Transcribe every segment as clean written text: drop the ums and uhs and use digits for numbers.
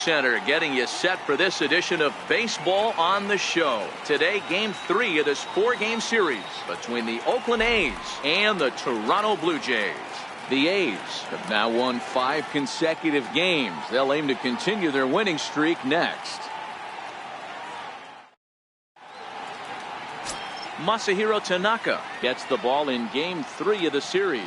Center getting you set for this edition of Baseball on the Show. Today, Game 3 of this 4-game series between the Oakland A's and the Toronto Blue Jays. The A's have now won 5 consecutive games. They'll aim to continue their winning streak next. Masahiro Tanaka gets the ball in Game 3 of the series.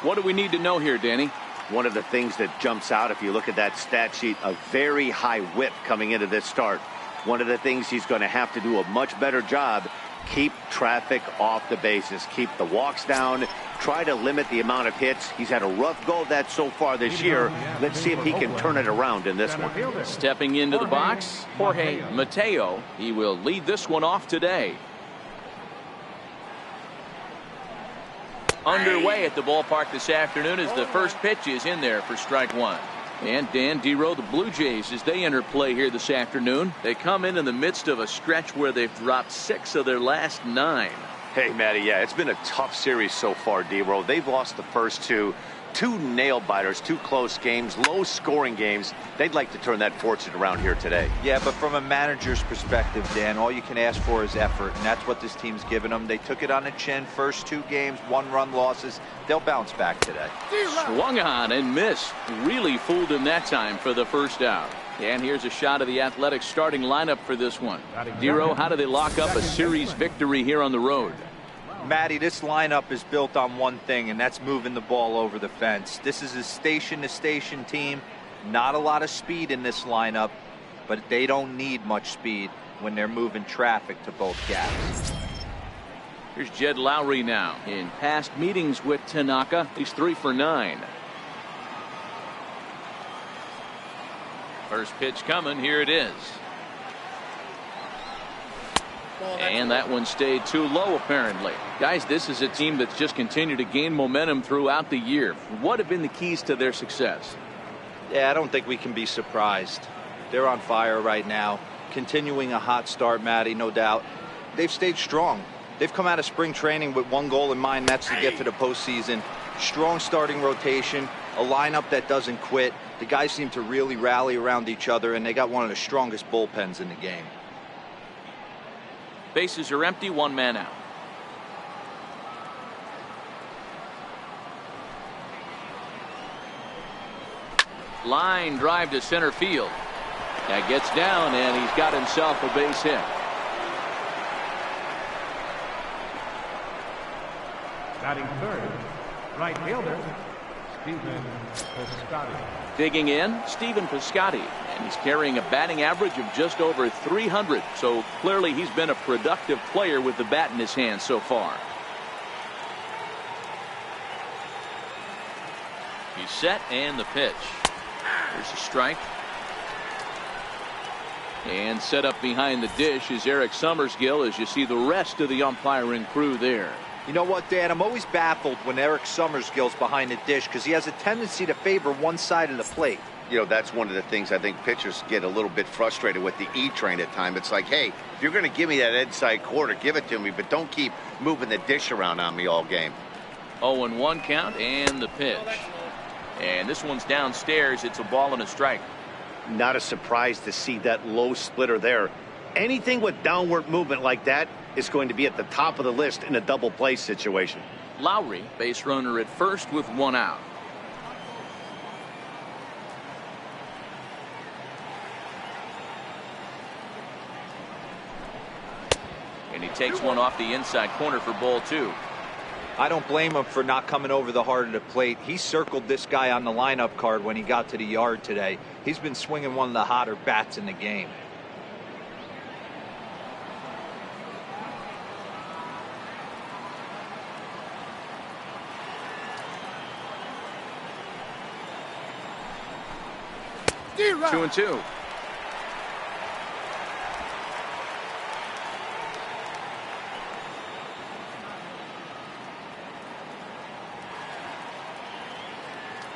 What do we need to know here, Danny? One of the things that jumps out, if you look at that stat sheet, a very high whip coming into this start. One of the things he's going to have to do a much better job, keep traffic off the bases, keep the walks down, try to limit the amount of hits. He's had a rough go of that so far this year. Let's see if he can turn it around in this one. Stepping into the box, Jorge Mateo. He will lead this one off today. Underway at the ballpark this afternoon as the first pitch is in there for strike one. And Dan Dero, the Blue Jays, as they enter play here this afternoon, they come in the midst of a stretch where they've dropped 6 of their last 9. Hey, Matty, yeah, it's been a tough series so far, Dero. They've lost the first 2 nail-biters, 2 close games, low-scoring games. They'd like to turn that fortune around here today. Yeah, but from a manager's perspective, Dan, all you can ask for is effort, and that's what this team's given them. They took it on the chin, first 2 games, 1-run losses. They'll bounce back today. Swung on and missed. Really fooled him that time for the first out. And here's a shot of the Athletics starting lineup for this one. Dero, how do they lock up a series victory here on the road? Matty, this lineup is built on one thing, and that's moving the ball over the fence. This is a station-to-station team. Not a lot of speed in this lineup, but they don't need much speed when they're moving traffic to both gaps. Here's Jed Lowry now. In past meetings with Tanaka, he's 3 for 9. First pitch coming. Here it is. And that one stayed too low, apparently. Guys, this is a team that's just continued to gain momentum throughout the year. What have been the keys to their success? Yeah, I don't think we can be surprised. They're on fire right now. Continuing a hot start, Matty, no doubt. They've stayed strong. They've come out of spring training with one goal in mind, that's to get to the postseason. Strong starting rotation, a lineup that doesn't quit. The guys seem to really rally around each other, and they got one of the strongest bullpens in the game. Bases are empty, 1 man out. Line drive to center field. That gets down, and he's got himself a base hit. Batting third, right fielder, Stephen Piscotty. Digging in, Stephen Piscotty, and he's carrying a batting average of just over 300. So clearly he's been a productive player with the bat in his hand so far. He's set, and the pitch. There's a strike. And set up behind the dish is Eric Summersgill, as you see the rest of the umpiring crew there. You know what, Dan? I'm always baffled when Eric Summersgill's behind the dish because he has a tendency to favor one side of the plate. You know, that's one of the things I think pitchers get a little bit frustrated with the E-train at times. It's like, hey, if you're going to give me that inside corner, give it to me, but don't keep moving the dish around on me all game. 0-1 count, and the pitch. And this one's downstairs. It's a ball and a strike. Not a surprise to see that low splitter there. Anything with downward movement like that is going to be at the top of the list in a double play situation. Lowry, base runner at first with 1 out. And he takes one off the inside corner for ball 2. I don't blame him for not coming over the heart of the plate. He circled this guy on the lineup card when he got to the yard today. He's been swinging one of the hotter bats in the game. Two and two.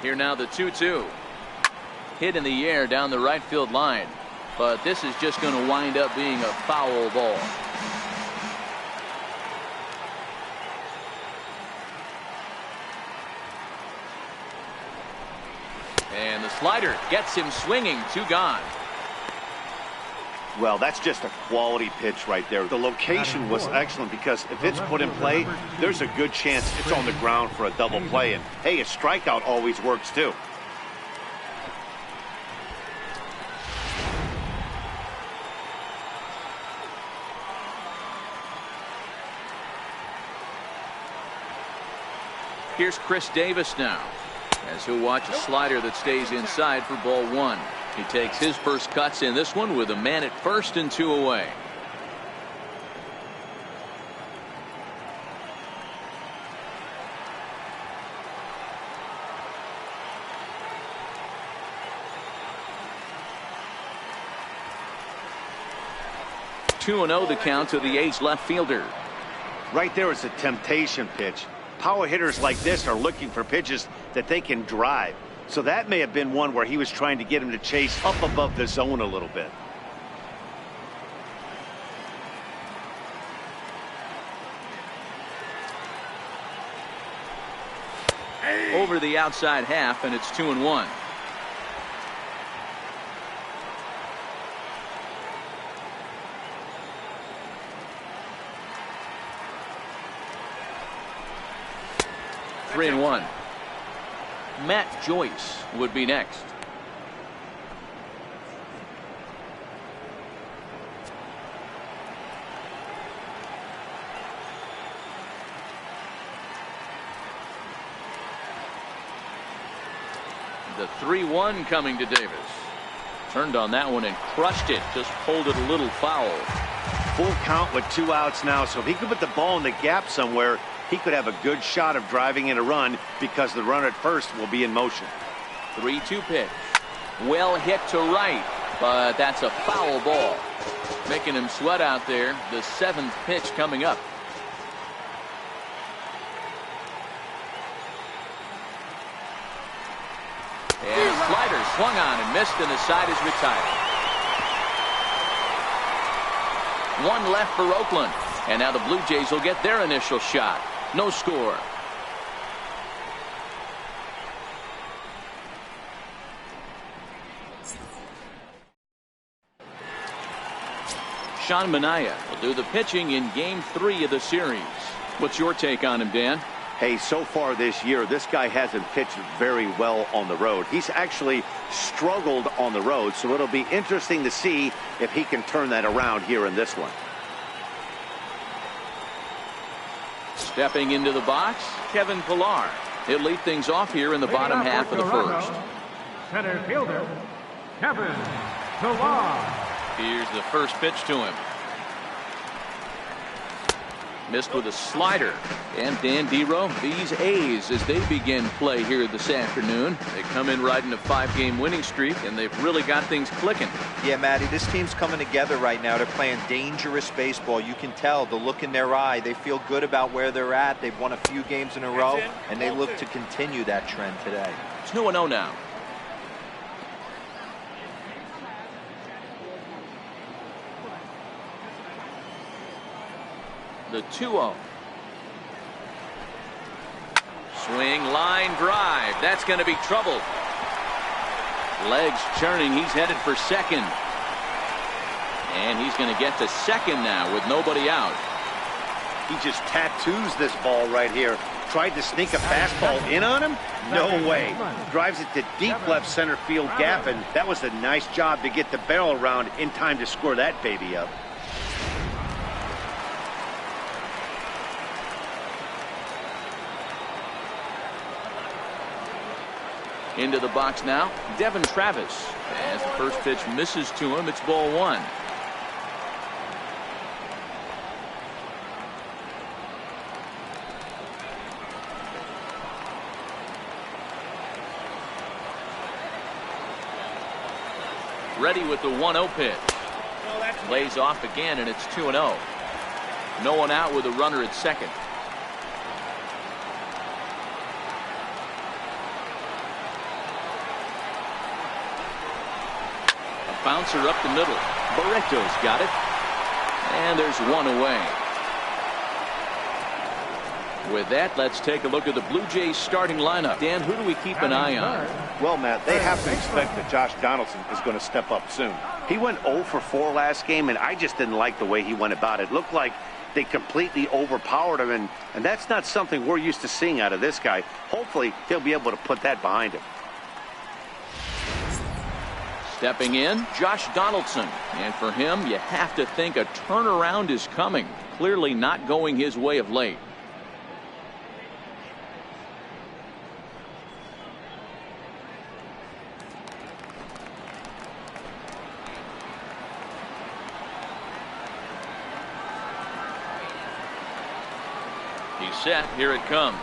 Here now the 2-2. Hit in the air down the right field line. But this is just going to wind up being a foul ball. And the slider gets him swinging. 2 gone. Well, that's just a quality pitch right there. The location was excellent because if it's put in play, there's a good chance it's on the ground for a double play. And, hey, a strikeout always works, too. Here's Chris Davis now, as he'll watch a slider that stays inside for ball 1. He takes his first cuts in this one with a man at first and 2 away. Two and 0 the count to the A's left fielder. Right there is a temptation pitch. Power hitters like this are looking for pitches that they can drive. So that may have been one where he was trying to get him to chase up above the zone a little bit. Over the outside half, and it's 2-1. Three and 1. Matt Joyce would be next. The 3-1 coming to Davis. Turned on that one and crushed it. Just pulled it a little foul. Full count with 2 outs now, so if he could put the ball in the gap somewhere, he could have a good shot of driving in a run because the runner at first will be in motion. 3-2 pitch. Well hit to right, but that's a foul ball. Making him sweat out there. The 7th pitch coming up. And a slider swung on and missed, and the side is retired. 1 left for Oakland. And now the Blue Jays will get their initial shot. No score. Sean Manaea will do the pitching in Game 3 of the series. What's your take on him, Dan? Hey, so far this year, this guy hasn't pitched very well on the road. He's actually struggled on the road, so it'll be interesting to see if he can turn that around here in this one. Stepping into the box, Kevin Pillar. He'll lead things off here in the bottom half of the first. Center fielder, Kevin Pillar. Here's the first pitch to him. Missed with a slider. And Dan Dero, these A's, as they begin play here this afternoon, they come in riding a 5-game winning streak, and they've really got things clicking. Yeah, Matty, this team's coming together right now. They're playing dangerous baseball. You can tell the look in their eye. They feel good about where they're at. They've won a few games in a row, and they look to continue that trend today. 2-0 now. The 2-0. Swing, line drive. That's going to be trouble. Legs churning. He's headed for second. And he's going to get to second now with nobody out. He just tattoos this ball right here. Tried to sneak a fastball in on him? No way. Drives it to deep left center field gap, and that was a nice job to get the barrel around in time to score that baby up. Into the box now, Devin Travis. As the first pitch misses to him, it's ball 1. Ready with the 1-0 pitch. Lays off again, and it's 2-0. No one out with a runner at second. Bouncer up the middle. Barreto's got it. And there's one away. With that, let's take a look at the Blue Jays starting lineup. Dan, who do we keep an eye on? Well, Matt, they have to expect that Josh Donaldson is going to step up soon. He went 0 for 4 last game, and I just didn't like the way he went about it. Looked like they completely overpowered him, and that's not something we're used to seeing out of this guy. Hopefully, he'll be able to put that behind him. Stepping in, Josh Donaldson. And for him, you have to think a turnaround is coming. Clearly not going his way of late. He's set. Here it comes.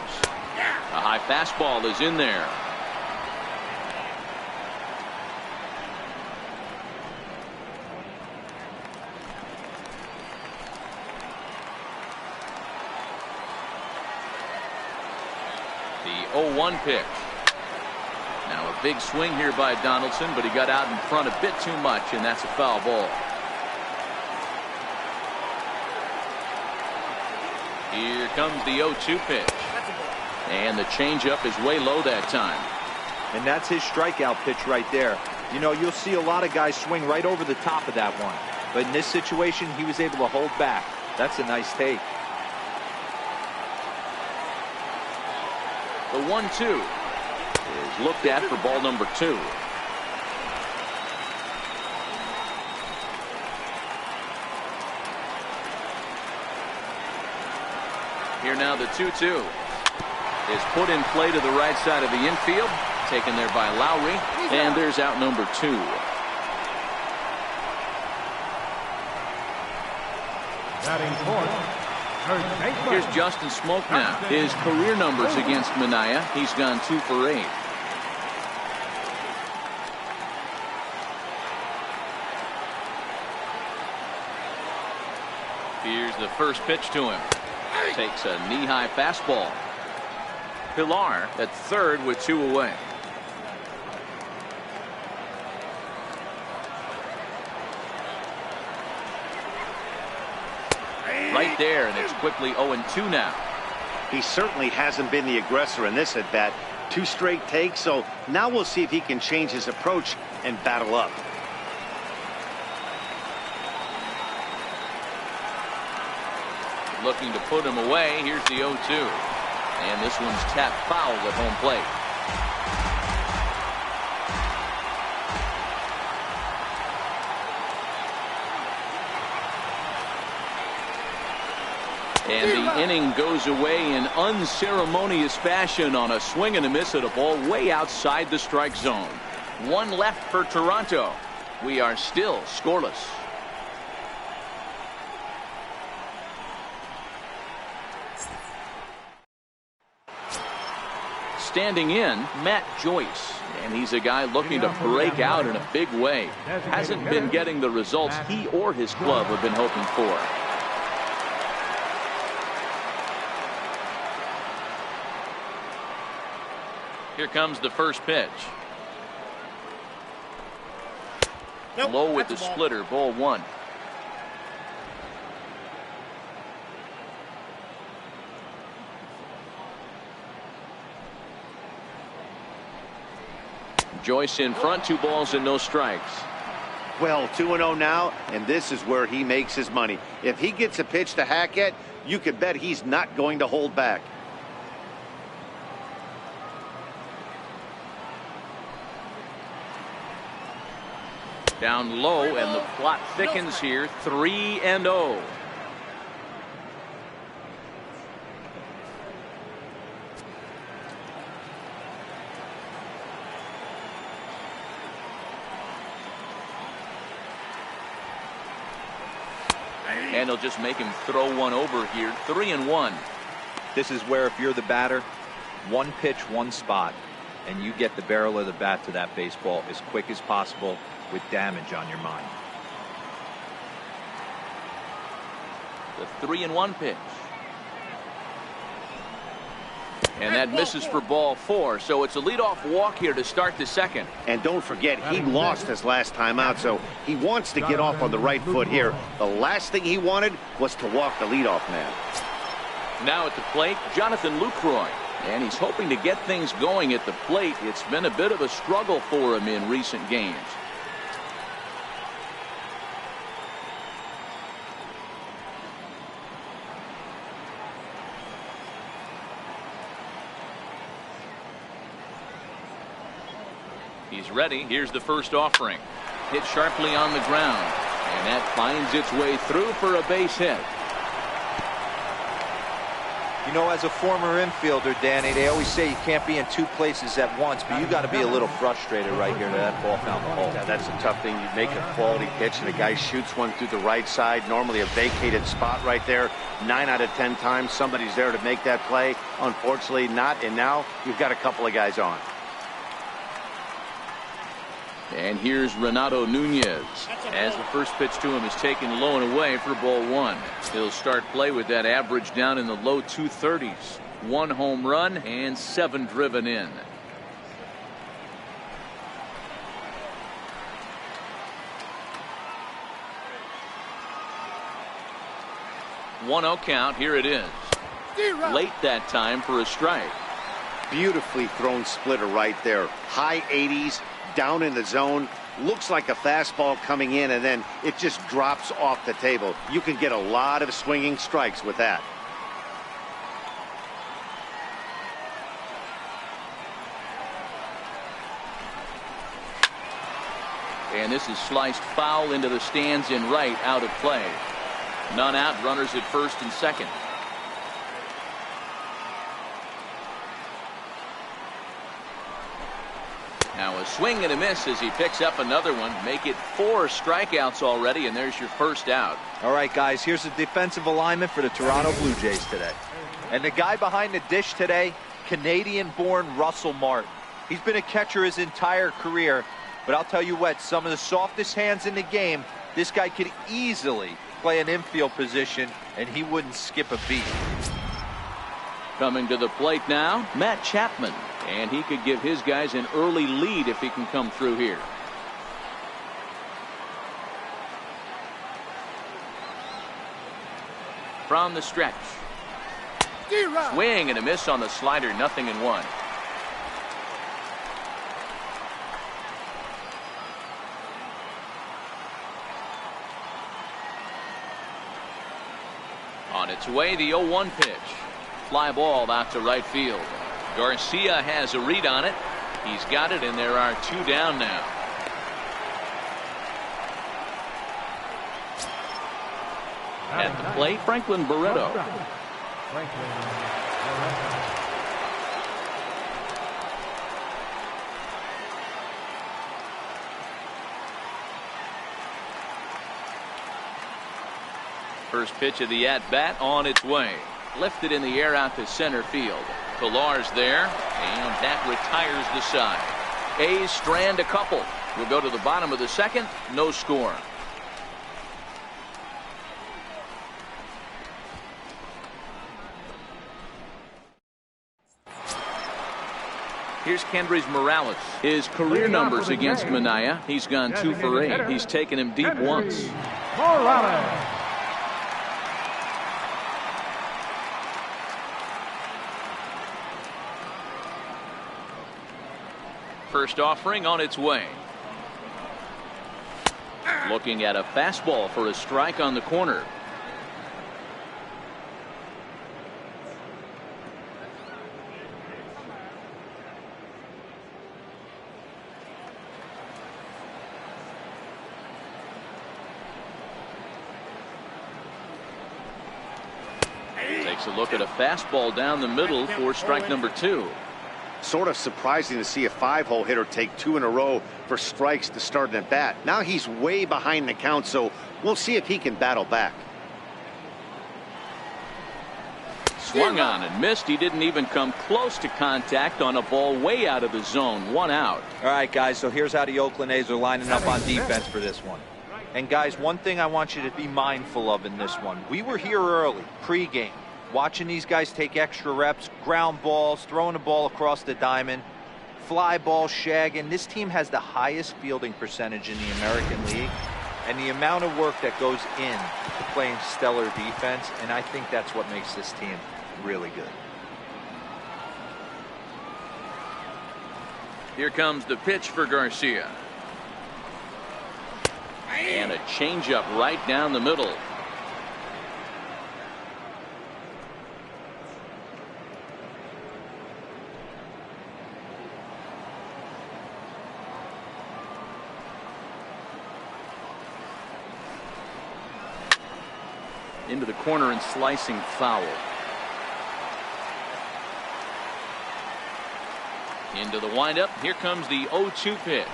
A high fastball is in there. The 0-1 pitch. Now a big swing here by Donaldson, but he got out in front a bit too much, and that's a foul ball. Here comes the 0-2 pitch. And the changeup is way low that time. And that's his strikeout pitch right there. You know, you'll see a lot of guys swing right over the top of that one. But in this situation, he was able to hold back. That's a nice take. The 1-2 is looked at for ball number 2. Here now the 2-2 is put in play to the right side of the infield, taken there by Lowry, and there's out number 2. Batting fourth, third baseman. Here's Justin Smoke now. His career numbers against Minaya, he's gone 2 for 8. Here's the first pitch to him. Takes a knee-high fastball. Pilar at third with 2 away. Right there, and it's quickly 0-2 now. He certainly hasn't been the aggressor in this at-bat. 2 straight takes, so now we'll see if he can change his approach and battle up. Looking to put him away. Here's the 0-2. And this one's tapped foul at home plate. And the inning goes away in unceremonious fashion on a swing and a miss at a ball way outside the strike zone. 1 left for Toronto. We are still scoreless. Standing in, Matt Joyce, and he's a guy looking to break out in a big way. Hasn't been getting the results he or his club have been hoping for. Here comes the first pitch. Low with the splitter, ball 1. Joyce in front, 2 balls and no strikes. Well, 2-0 now, and this is where he makes his money. If he gets a pitch to hack at, you could bet he's not going to hold back. Down low, and the plot thickens here. 3-0. And they'll just make him throw one over here. 3-1. This is where if you're the batter, 1 pitch, 1 spot, and you get the barrel of the bat to that baseball as quick as possible with damage on your mind. The 3-1 pitch. And that misses for ball 4, so it's a leadoff walk here to start the second. And don't forget, he lost his last time out, so he wants to get off on the right foot here. The last thing he wanted was to walk the leadoff man. Now at the plate, Jonathan Lucroy. And he's hoping to get things going at the plate. It's been a bit of a struggle for him in recent games. He's ready. Here's the first offering. Hit sharply on the ground. And that finds its way through for a base hit. You know, as a former infielder, Danny, they always say you can't be in two places at once, but you got to be a little frustrated right here that ball found the hole. Yeah, that's a tough thing. You make a quality pitch and the guy shoots one through the right side, normally a vacated spot right there. 9 out of 10 times somebody's there to make that play. Unfortunately not, and now you've got a couple of guys on. And here's Renato Nunez as the first pitch to him is taken low and away for ball 1. He'll start play with that average down in the low 230s. 1 home run and 7 driven in. One 0 count. Here it is. Late that time for a strike. Beautifully thrown splitter right there. High 80s. Down in the zone, looks like a fastball coming in, and then it just drops off the table. You can get a lot of swinging strikes with that. And this is sliced foul into the stands in right, out of play. None out, runners at first and second. Now a swing and a miss as he picks up another one. Make it 4 strikeouts already, and there's your first out. All right, guys, here's the defensive alignment for the Toronto Blue Jays today. And the guy behind the dish today, Canadian-born Russell Martin. He's been a catcher his entire career, but I'll tell you what, some of the softest hands in the game, this guy could easily play an infield position, and he wouldn't skip a beat. Coming to the plate now, Matt Chapman. And he could give his guys an early lead if he can come through here. From the stretch. Swing and a miss on the slider, 0-1. On its way, the 0-1 pitch. Fly ball out to right field. Garcia has a read on it. He's got it, and there are 2 down now. At the plate, Franklin Barreto. First pitch of the at-bat on its way. Lifted in the air out to center field. Pillar's there, and that retires the side. A's strand a couple. We'll go to the bottom of the second. No score. Here's Kendrys Morales. His career numbers against Minaya. He's gone 2 for 8. He's taken him deep once. Morales. First offering on its way. Looking at a fastball for a strike on the corner. Takes a look at a fastball down the middle for strike number 2. Sort of surprising to see a 5-hole hitter take 2 in a row for strikes to start an at bat. Now he's way behind the count, so we'll see if he can battle back. Swung on and missed. He didn't even come close to contact on a ball way out of the zone. 1 out. All right, guys, so here's how the Oakland A's are lining up on defense for this one. And guys, one thing I want you to be mindful of in this one. We were here early, pregame, watching these guys take extra reps, ground balls, throwing the ball across the diamond, fly ball, shagging. This team has the highest fielding percentage in the American League, and the amount of work that goes in to playing stellar defense, and I think that's what makes this team really good. Here comes the pitch for Garcia. And a changeup right down the middle. Into the corner and slicing foul. Into the windup. Here comes the 0-2 pitch.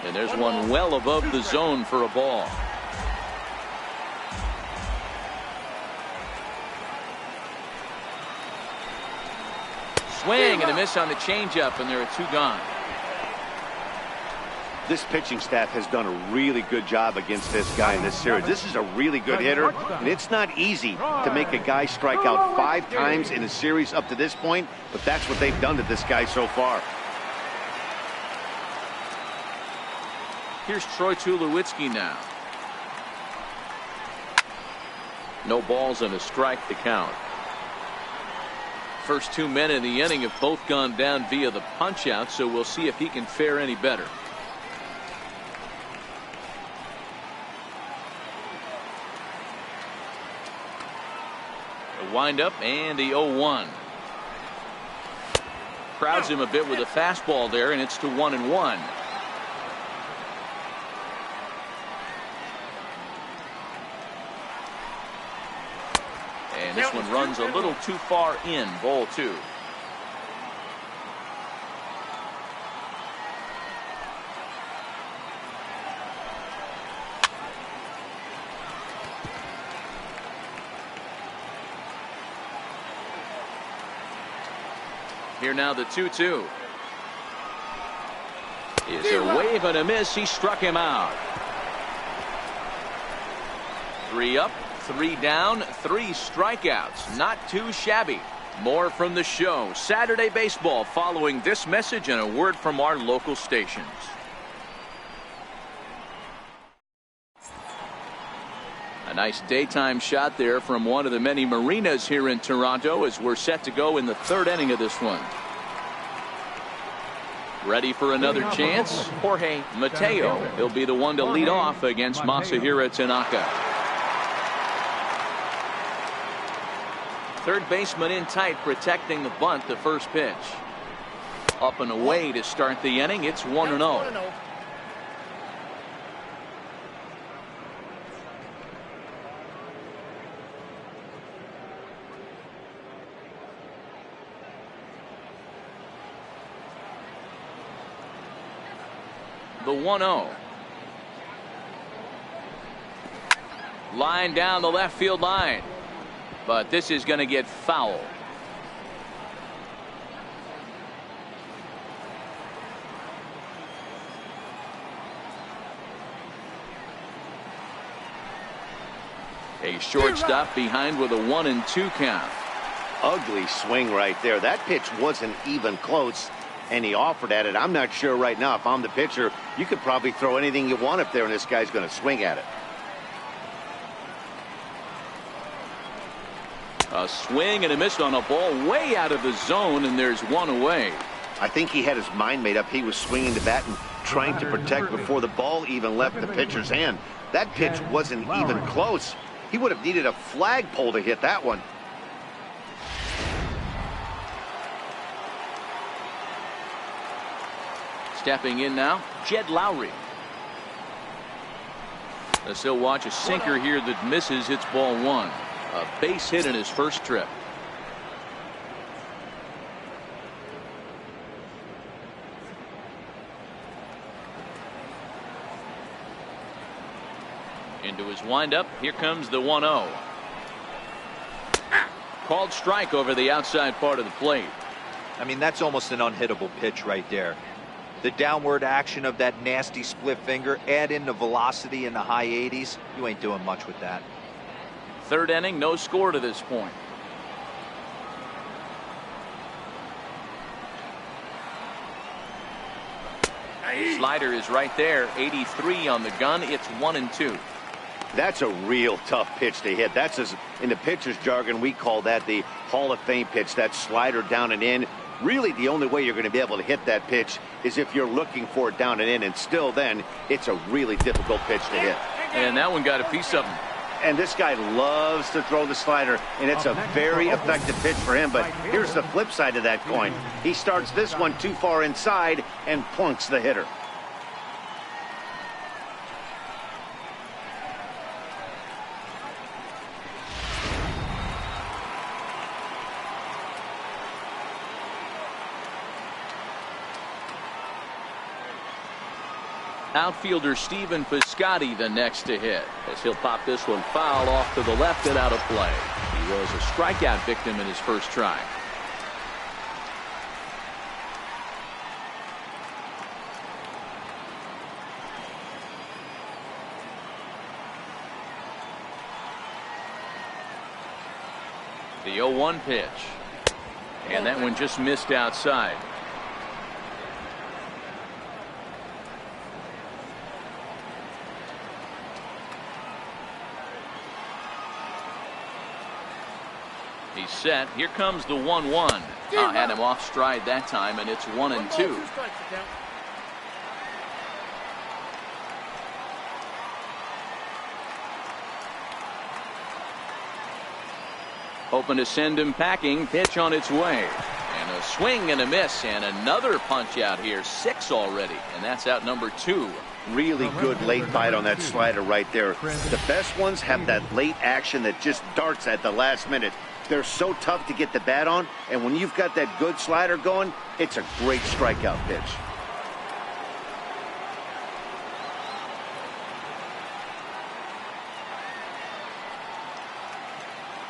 And there's one well above the zone for a ball. Swing and a miss on the changeup, and there are 2 gone. This pitching staff has done a really good job against this guy in this series. This is a really good hitter, and it's not easy to make a guy strike out 5 times in a series up to this point, but that's what they've done to this guy so far. Here's Troy Tulowitzki now. No balls and a strike to count. First 2 men in the inning have both gone down via the punch out, so we'll see if he can fare any better. The windup and the 0-1. Crowds him a bit with a fastball there, and it's to 1-1. And this one runs a little too far in. Ball 2. Here now the 2-2. Is a wave and a miss. He struck him out. 3 up, 3 down, 3 strikeouts. Not too shabby. More from the show. Saturday baseball following this message and a word from our local stations. A nice daytime shot there from one of the many marinas here in Toronto as we're set to go in the 3rd inning of this one. Ready for another chance? Jorge Mateo. He'll be the one to lead off against Masahiro Tanaka. Third baseman in tight, protecting the bunt. The first pitch. Up and away to start the inning. It's 1-0. The 1-0. Line down the left field line. But this is going to get foul. A shortstop behind with a 1-2 count. Ugly swing right there. That pitch wasn't even close, and he offered at it. I'm not sure right now if I'm the pitcher, you could probably throw anything you want up there, and this guy's going to swing at it. A swing and a miss on a ball way out of the zone, and there's 1 away. I think he had his mind made up. He was swinging the bat and trying to protect before the ball even left the pitcher's hand. That pitch wasn't even close. He would have needed a flagpole to hit that one. Stepping in now, Jed Lowry. As he'll watch a sinker here that misses. It's ball 1. A base hit in his first trip. Into his windup. Here comes the 1-0. Called strike over the outside part of the plate. I mean, that's almost an unhittable pitch right there. The downward action of that nasty split finger, add in the velocity in the high 80s. You ain't doing much with that. 3rd inning, no score to this point. Slider is right there. 83 on the gun. It's 1-2. That's a real tough pitch to hit. That's, in the pitcher's jargon, we call that the Hall of Fame pitch. That slider down and in. Really, the only way you're going to be able to hit that pitch is if you're looking for it down and in, and still then, it's a really difficult pitch to hit. And that one got a piece of him. And this guy loves to throw the slider, and it's a very effective pitch for him. But here's the flip side of that coin. He starts this one too far inside and plunks the hitter. Outfielder Stephen Piscotty the next to hit, as he'll pop this one foul off to the left and out of play. He was a strikeout victim in his first try. The 0-1 pitch. And that one just missed outside. He's set. Here comes the 1-1. Had him off stride that time, and it's 1-2. Hoping to send him packing. Pitch on its way. And a swing and a miss, and another punch out here. 6 already, and that's out number 2. Really good late bite on that slider right there. The best ones have that late action that just darts at the last minute. They're so tough to get the bat on, and when you've got that good slider going, it's a great strikeout pitch.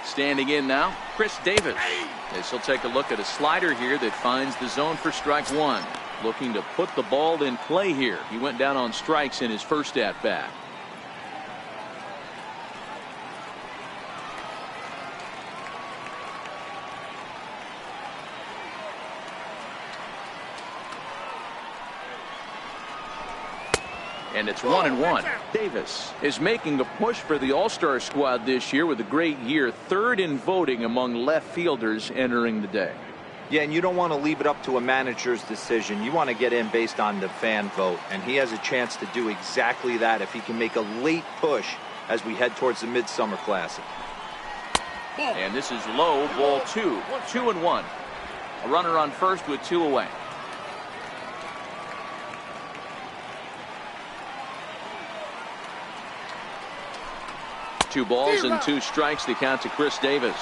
Standing in now, Chris Davis. As he'll take a look at a slider here that finds the zone for strike 1. Looking to put the ball in play here. He went down on strikes in his first at bat. And it's 1-1. Davis is making a push for the All-Star squad this year with a great year. 3rd in voting among left fielders entering the day. Yeah, and you don't want to leave it up to a manager's decision. You want to get in based on the fan vote. And he has a chance to do exactly that if he can make a late push as we head towards the Midsummer Classic. And this is low, ball 2. 2-1. A runner on first with 2 away. Two balls and 2 strikes to count to Chris Davis.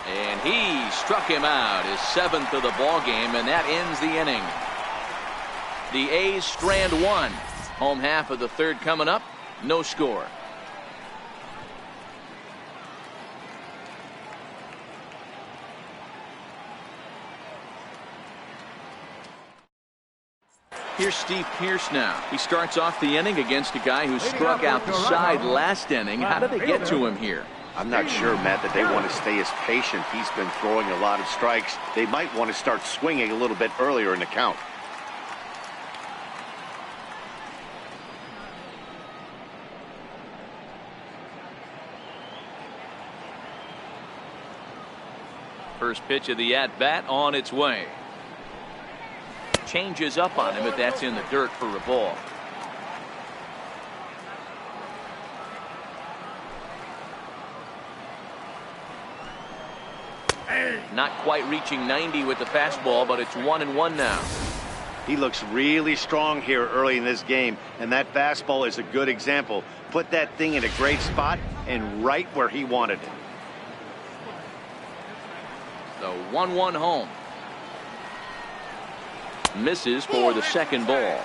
And he struck him out, his 7th of the ball game, and that ends the inning. The A's strand 1. Home half of the 3rd coming up. No score. Here's Steve Pearce now. He starts off the inning against a guy who struck out the side last inning. How did they get to him here? I'm not sure, Matt, that they want to stay as patient. He's been throwing a lot of strikes. They might want to start swinging a little bit earlier in the count. First pitch of the at-bat on its way. Changes up on him, but that's in the dirt for a ball. Not quite reaching 90 with the fastball, but it's 1-1 now. He looks really strong here early in this game, and that fastball is a good example. Put that thing in a great spot and right where he wanted it. The 1-1 home. Misses for the second ball.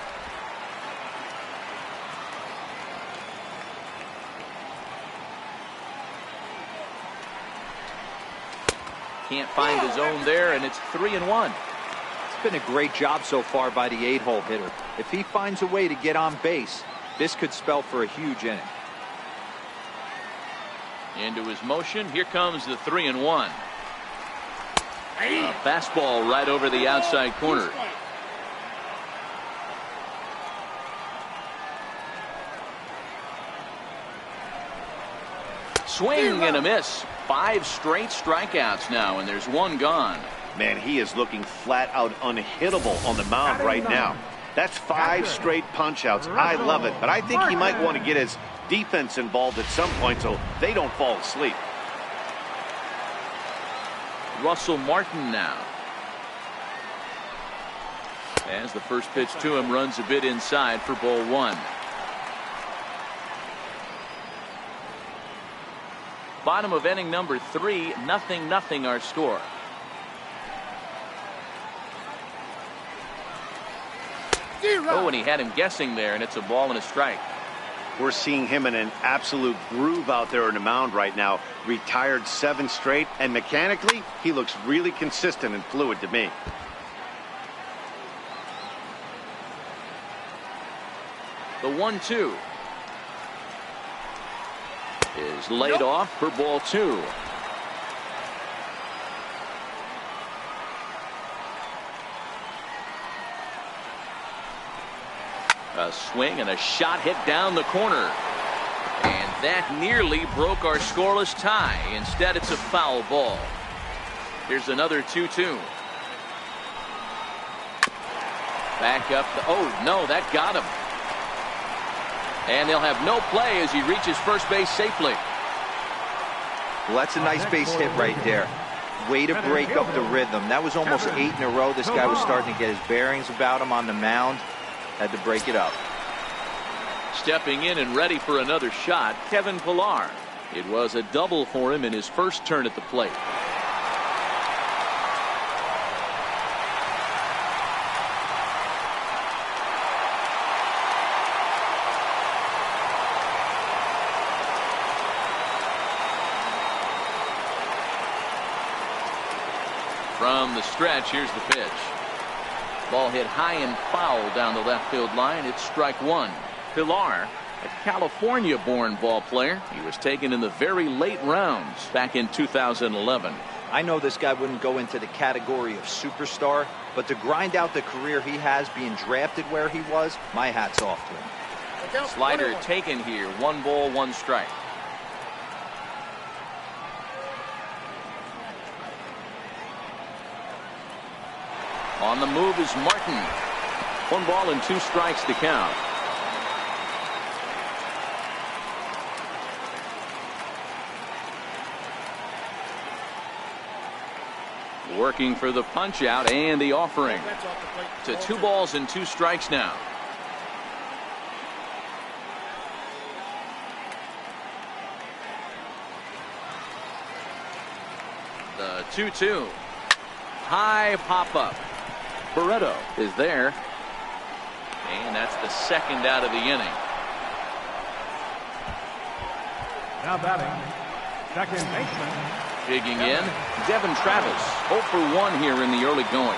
Can't find his own there, and it's 3-1. It's been a great job so far by the 8-hole hitter. If he finds a way to get on base, this could spell for a huge inning. Into his motion. Here comes the 3-1. A fastball right over the outside corner. Swing and a miss. 5 straight strikeouts now, and there's 1 gone. Man, he is looking flat out unhittable on the mound right now. That's 5 straight punch-outs. I love it, but I think he might want to get his defense involved at some point so they don't fall asleep. Russell Martin now. As the first pitch to him runs a bit inside for ball 1. Bottom of inning number 3, 0-0 our score. Oh, and he had him guessing there, and it's a ball and a strike. We're seeing him in an absolute groove out there on the mound right now. Retired 7 straight, and mechanically, he looks really consistent and fluid to me. The 1-2 is laid off for ball 2. A swing and a shot hit down the corner. And that nearly broke our scoreless tie. Instead, it's a foul ball. Here's another 2-2. Back up. Oh, no, that got him. And they'll have no play as he reaches first base safely. Well, that's a nice base hit right there. Way to break up the rhythm. That was almost 8 in a row. This guy was starting to get his bearings about him on the mound. Had to break it up. Stepping in and ready for another shot, Kevin Pillar. It was a double for him in his first turn at the plate. From the stretch, here's the pitch. Ball hit high and foul down the left field line. It's strike 1. Pillar, a California-born ball player. He was taken in the very late rounds back in 2011. I know this guy wouldn't go into the category of superstar, but to grind out the career he has being drafted where he was, my hat's off to him. Slider taken here. 1 ball, 1 strike. On the move is Martin. 1 ball and 2 strikes to count. Working for the punch out and the offering. To 2 balls and 2 strikes now. The 2-2. High pop up. Barreto is there. And that's the second out of the inning. Now batting, second baseman. Digging in, Devin Travis. 0 for 1 here in the early going.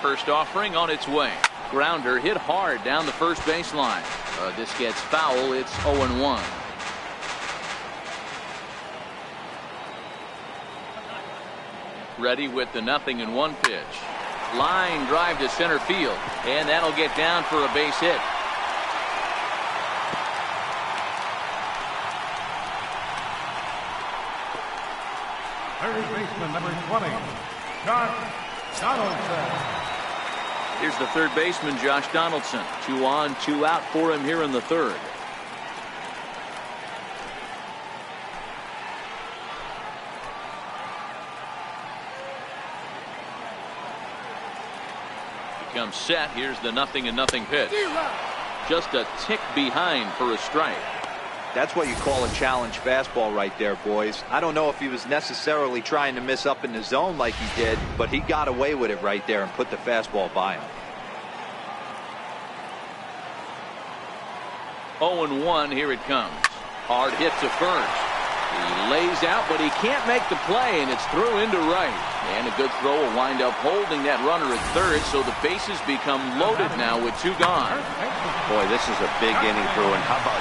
First offering on its way. Grounder hit hard down the first baseline. This gets foul. It's 0-1. Ready with the 0-1 pitch. Line drive to center field, and that'll get down for a base hit. Third baseman, number 20, Josh Donaldson. Here's the third baseman, Josh Donaldson. 2 on, 2 out for him here in the third. Comes set. Here's the 0-0 pitch. Just a tick behind for a strike. That's what you call a challenge fastball right there, boys. I don't know if he was necessarily trying to miss up in the zone like he did, but he got away with it right there and put the fastball by him. 0-1. Here it comes. Hard hit to first. He lays out, but he can't make the play, and it's through into right. And a good throw will wind up holding that runner at third, so the bases become loaded now with 2 gone. Boy, this is a big inning through, and how about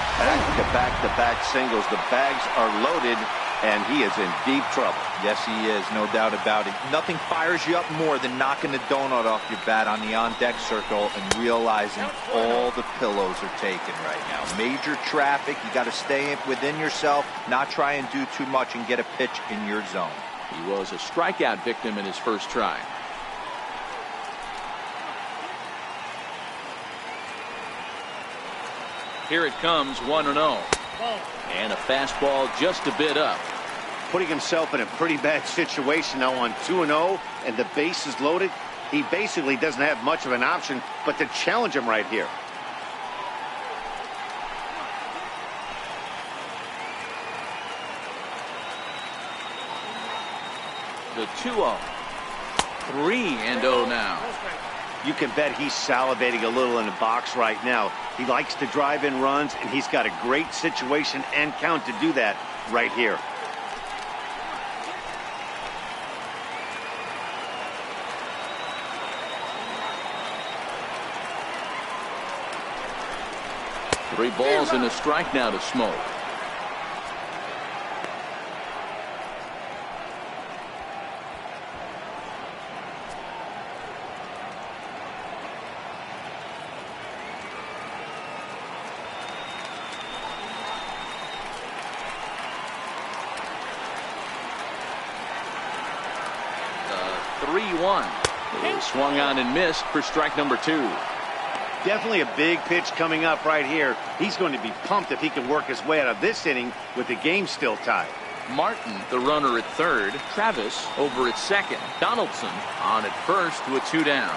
back-to-back singles? The bags are loaded, and he is in deep trouble. Yes, he is, no doubt about it. Nothing fires you up more than knocking the donut off your bat on the on-deck circle and realizing all the pillows are taken right now. Major traffic. You got to stay within yourself, not try and do too much and get a pitch in your zone. He was a strikeout victim in his first try. Here it comes, 1-0. And a fastball just a bit up. Putting himself in a pretty bad situation now on 2-0, and the base is loaded. He basically doesn't have much of an option but to challenge him right here. The 2-0. 3-0 now. You can bet he's salivating a little in the box right now. He likes to drive in runs, and he's got a great situation and count to do that right here. Three balls and a strike now to Smoke. He swung on and missed for strike number 2. Definitely a big pitch coming up right here. He's going to be pumped if he can work his way out of this inning with the game still tied. Martin, the runner at third. Travis over at second. Donaldson on at first with 2 down.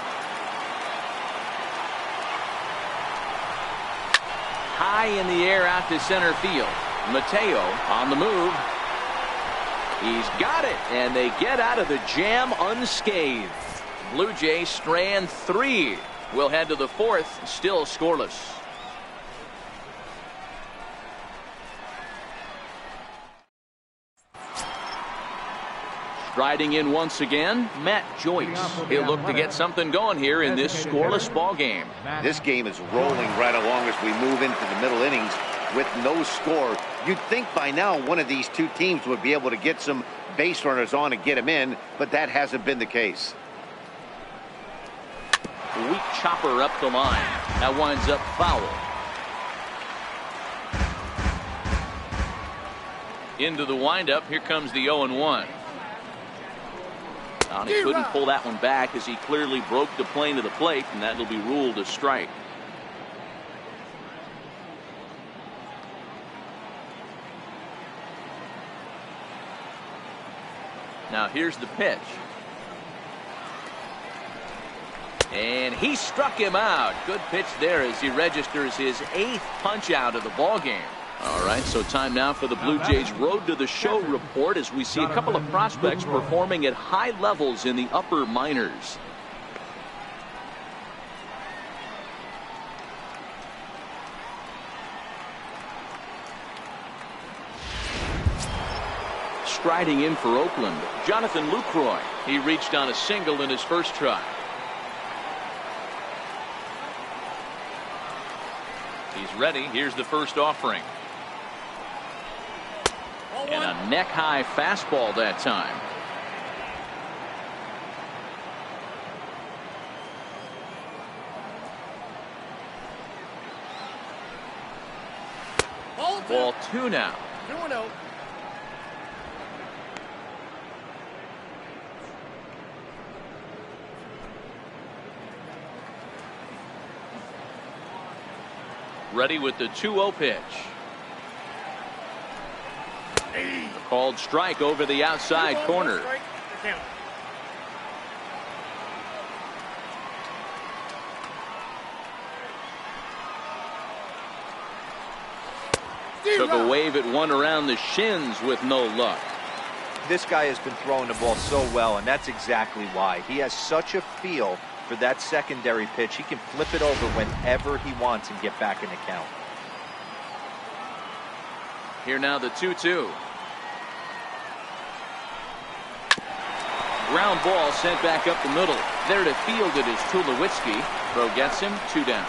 High in the air out to center field. Mateo on the move. He's got it, and they get out of the jam unscathed. Blue Jays strand 3. We'll head to the 4th, still scoreless. Striding in once again, Matt Joyce. He'll look to get something going here in this scoreless ball game. This game is rolling right along as we move into the middle innings with no score. You'd think by now one of these two teams would be able to get some base runners on and get them in, but that hasn't been the case. Weak chopper up the line. That winds up foul. Into the windup. Here comes the 0-1. He couldn't pull that one back as he clearly broke the plane to the plate, and that'll be ruled a strike. Now here's the pitch. And he struck him out. Good pitch there as he registers his 8th punch out of the ball game. All right, so time now for the Blue Jays Road to the Show report as we see a couple of prospects performing at high levels in the upper minors. Striding in for Oakland, Jonathan Lucroy. He reached on a single in his first try. He's ready. Here's the first offering. And a neck-high fastball that time. Ball 2 now. 2-0. Ready with the 2-0 pitch. Called strike over the outside corner. Took a wave at one around the shins with no luck. This guy has been throwing the ball so well, and that's exactly why. He has such a feel for that secondary pitch. He can flip it over whenever he wants and get back in the count. Here now the 2-2. ground ball sent back up the middle. There to field it is Tulowitzki. Throw gets him 2 down.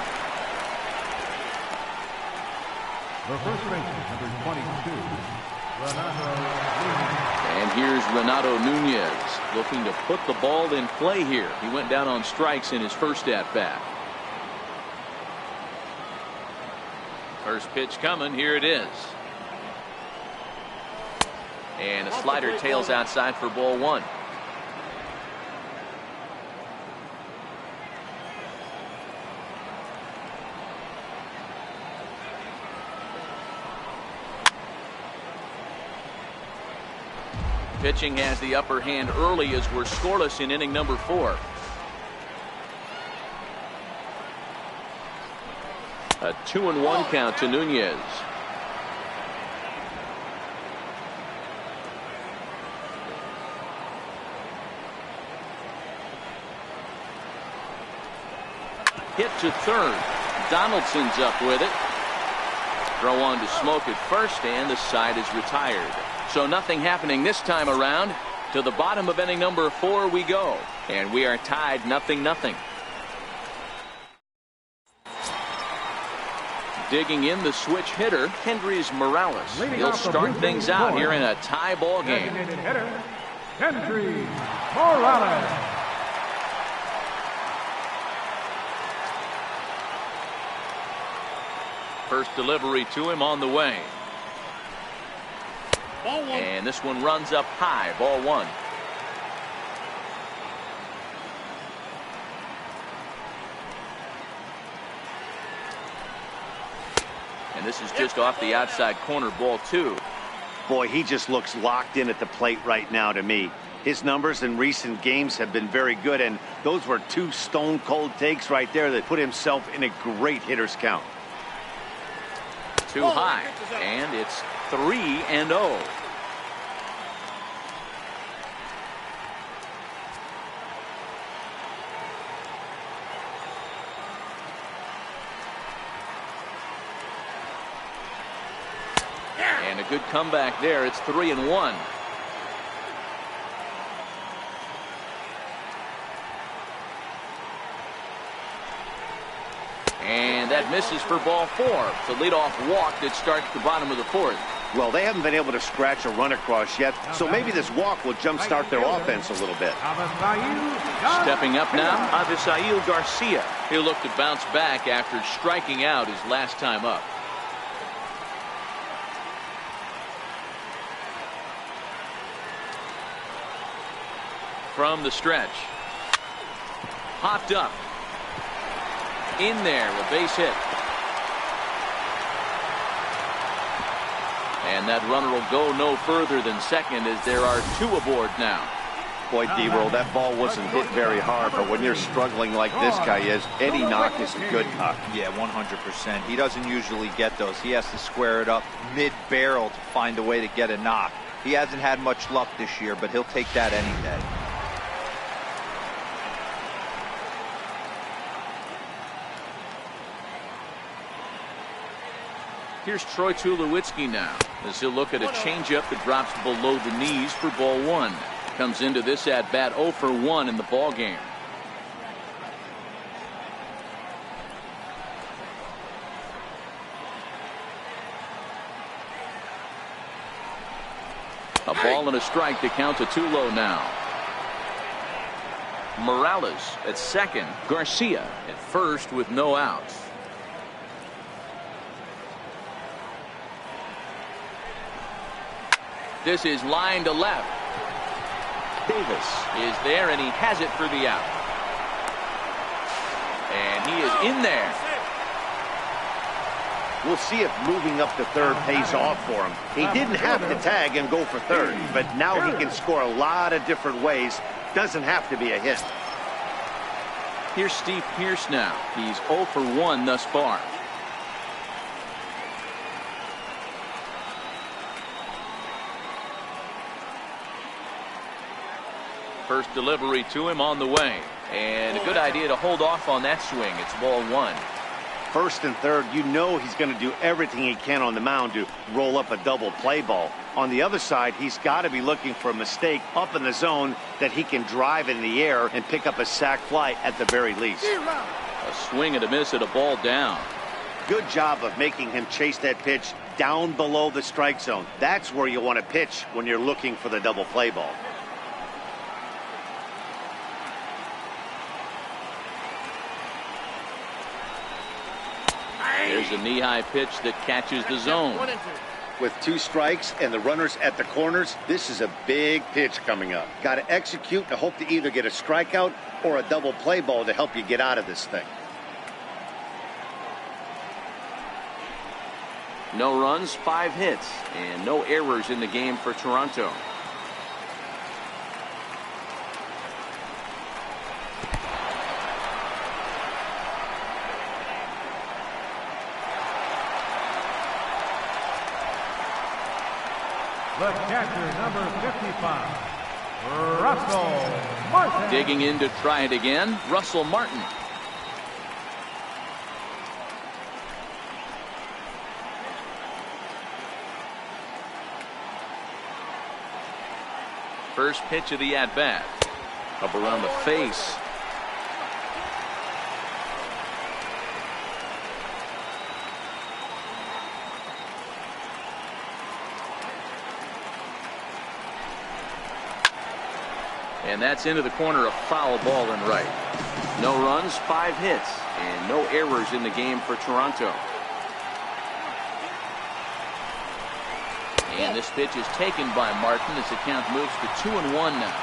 The first baseman, number 22, Renato Nunez. And here's Renato Nunez looking to put the ball in play here. He went down on strikes in his first at-bat. First pitch coming. Here it is. And a slider tails outside for ball 1. Pitching has the upper hand early as we're scoreless in inning number 4. A 2-1 count to Nunez. Hit to third. Donaldson's up with it. Throw on to Smoke at first, and the side is retired. So nothing happening this time around. To the bottom of inning number 4 we go, and we are tied 0-0. Digging in the switch hitter, Kendrys Morales. He'll start things out here in a tie ball game. Designated hitter, Kendrys Morales. First delivery to him on the way. And this one runs up high. Ball 1. And this is just off the outside corner. Ball 2. Boy, he just looks locked in at the plate right now to me. His numbers in recent games have been very good, and those were 2 stone-cold takes right there that put himself in a great hitter's count. Too high, and it's 3-0. And a good comeback there. It's 3-1. And that misses for ball 4. It's a leadoff walk that starts the bottom of the 4th. Well, they haven't been able to scratch a run across yet, so maybe this walk will jumpstart their offense a little bit. Stepping up now, Avisail Garcia. He'll look to bounce back after striking out his last time up. From the stretch. Popped up. In there, a base hit. And that runner will go no further than second as there are 2 aboard now. Boy, D-Roll, that ball wasn't hit very hard, but when you're struggling like this guy is, any knock is a good knock. Yeah, 100%. He doesn't usually get those. He has to square it up mid-barrel to find a way to get a knock. He hasn't had much luck this year, but he'll take that any day. Here's Troy Tulowitzki now as he'll look at a changeup that drops below the knees for ball 1. Comes into this at bat 0 for 1 in the ball game. A ball and a strike to count to Tulo now. Morales at second. Garcia at first with no outs. This is line to left. Davis is there, and he has it for the out. And he is in there. We'll see if moving up to third pays off for him. He didn't have to tag and go for third, but now he can score a lot of different ways. Doesn't have to be a hit. Here's Steve Pearce now. He's 0 for 1 thus far. First delivery to him on the way. And a good idea to hold off on that swing. It's ball 1. First and third, you know he's going to do everything he can on the mound to roll up a double play ball. On the other side, he's got to be looking for a mistake up in the zone that he can drive in the air and pick up a sac fly at the very least. A swing and a miss at a ball down. Good job of making him chase that pitch down below the strike zone. That's where you want to pitch when you're looking for the double play ball. There's a knee-high pitch that catches the zone. With 2 strikes and the runners at the corners, this is a big pitch coming up. Got to execute to hope to either get a strikeout or a double play ball to help you get out of this thing. No runs, 5 hits, and no errors in the game for Toronto. The catcher, number 55, Russell Martin. Digging in to try it again, Russell Martin. First pitch of the at-bat. Up around the face. And that's into the corner, a foul ball and right. No runs, 5 hits, and no errors in the game for Toronto. And this pitch is taken by Martin as the count moves to 2-1 now.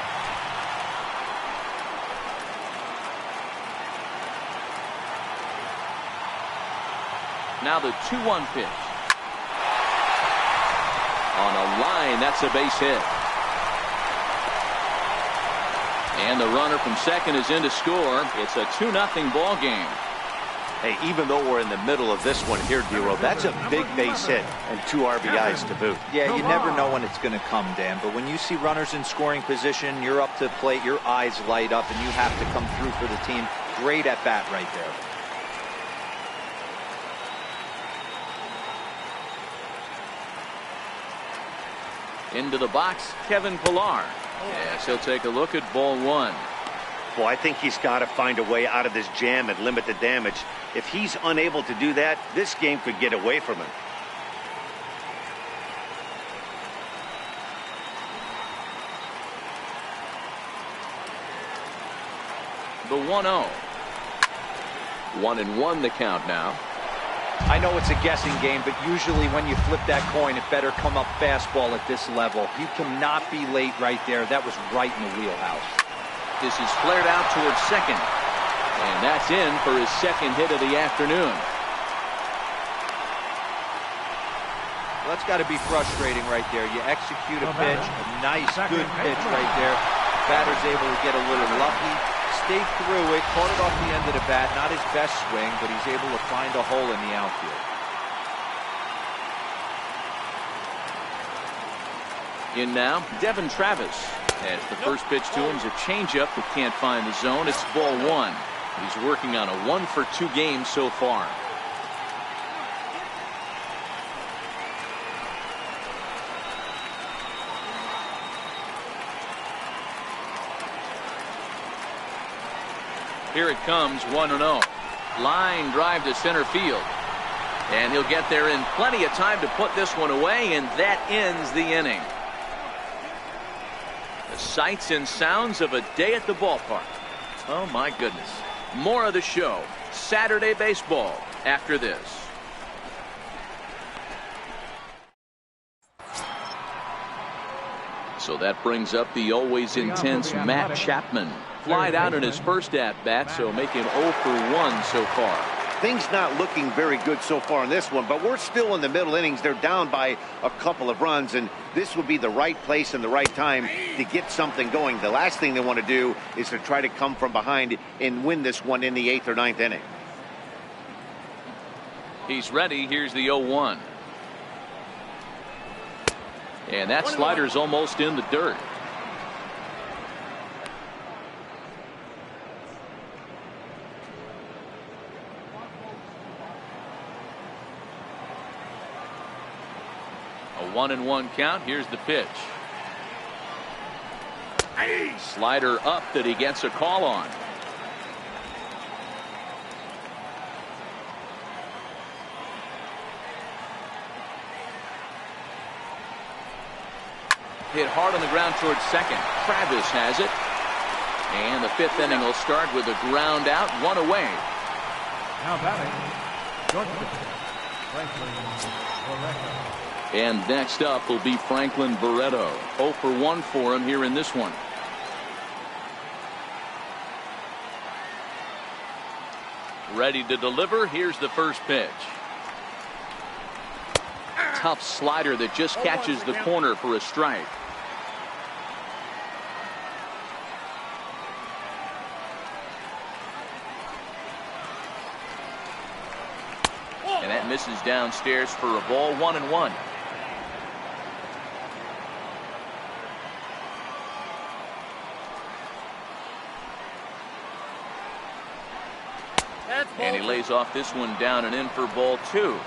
Now the 2-1 pitch. On a line, that's a base hit. And the runner from second is in to score. It's a 2-0 ball game. Hey, even though we're in the middle of this one here, Dero, that's a big base hit and 2 RBIs to boot. Yeah, you never know when it's going to come, Dan. But when you see runners in scoring position, you're up to the plate, your eyes light up, and you have to come through for the team. Great at bat right there. Into the box, Kevin Pillar. Yes, he'll take a look at ball 1. Well, I think he's got to find a way out of this jam and limit the damage. If he's unable to do that, this game could get away from him. The 1-0. 1-1 the count now. I know it's a guessing game, but usually when you flip that coin, it better come up fastball at this level. You cannot be late right there. That was right in the wheelhouse. This is flared out towards second. And that's in for his second hit of the afternoon. Well, that's got to be frustrating right there. You execute a pitch, a nice, good pitch right there. Batter's able to get a little lucky. Stayed through it, caught it off the end of the bat. Not his best swing, but he's able to find a hole in the outfield. In now, Devin Travis. As the first pitch to him is a changeup that can't find the zone. It's ball 1. He's working on a 1-for-2 game so far. Here it comes, 1-0. Line drive to center field. And he'll get there in plenty of time to put this one away, and that ends the inning. The sights and sounds of a day at the ballpark. Oh, my goodness. More of the show, Saturday Baseball, after this. So that brings up the always intense Matt Chapman. Flied out in his first at-bat, so making 0 for 1 so far. Things not looking very good so far in this one, but we're still in the middle innings. They're down by a couple of runs, and this would be the right place and the right time to get something going. The last thing they want to do is to try to come from behind and win this one in the 8th or 9th inning. He's ready. Here's the 0-1. And that slider's almost in the dirt. A 1-1 count. Here's the pitch. Slider up that he gets a call on. Hit hard on the ground towards second. Travis has it. And the 5th inning will start with a ground out, 1 away. Now batting, short pitcher, Franklin Barreto. And next up will be Franklin Barreto. 0 for 1 for him here in this one. Ready to deliver. Here's the first pitch. Tough slider that just catches the corner for a strike. And that misses downstairs for a ball. 1-1. And he lays off this one down and in for ball 2.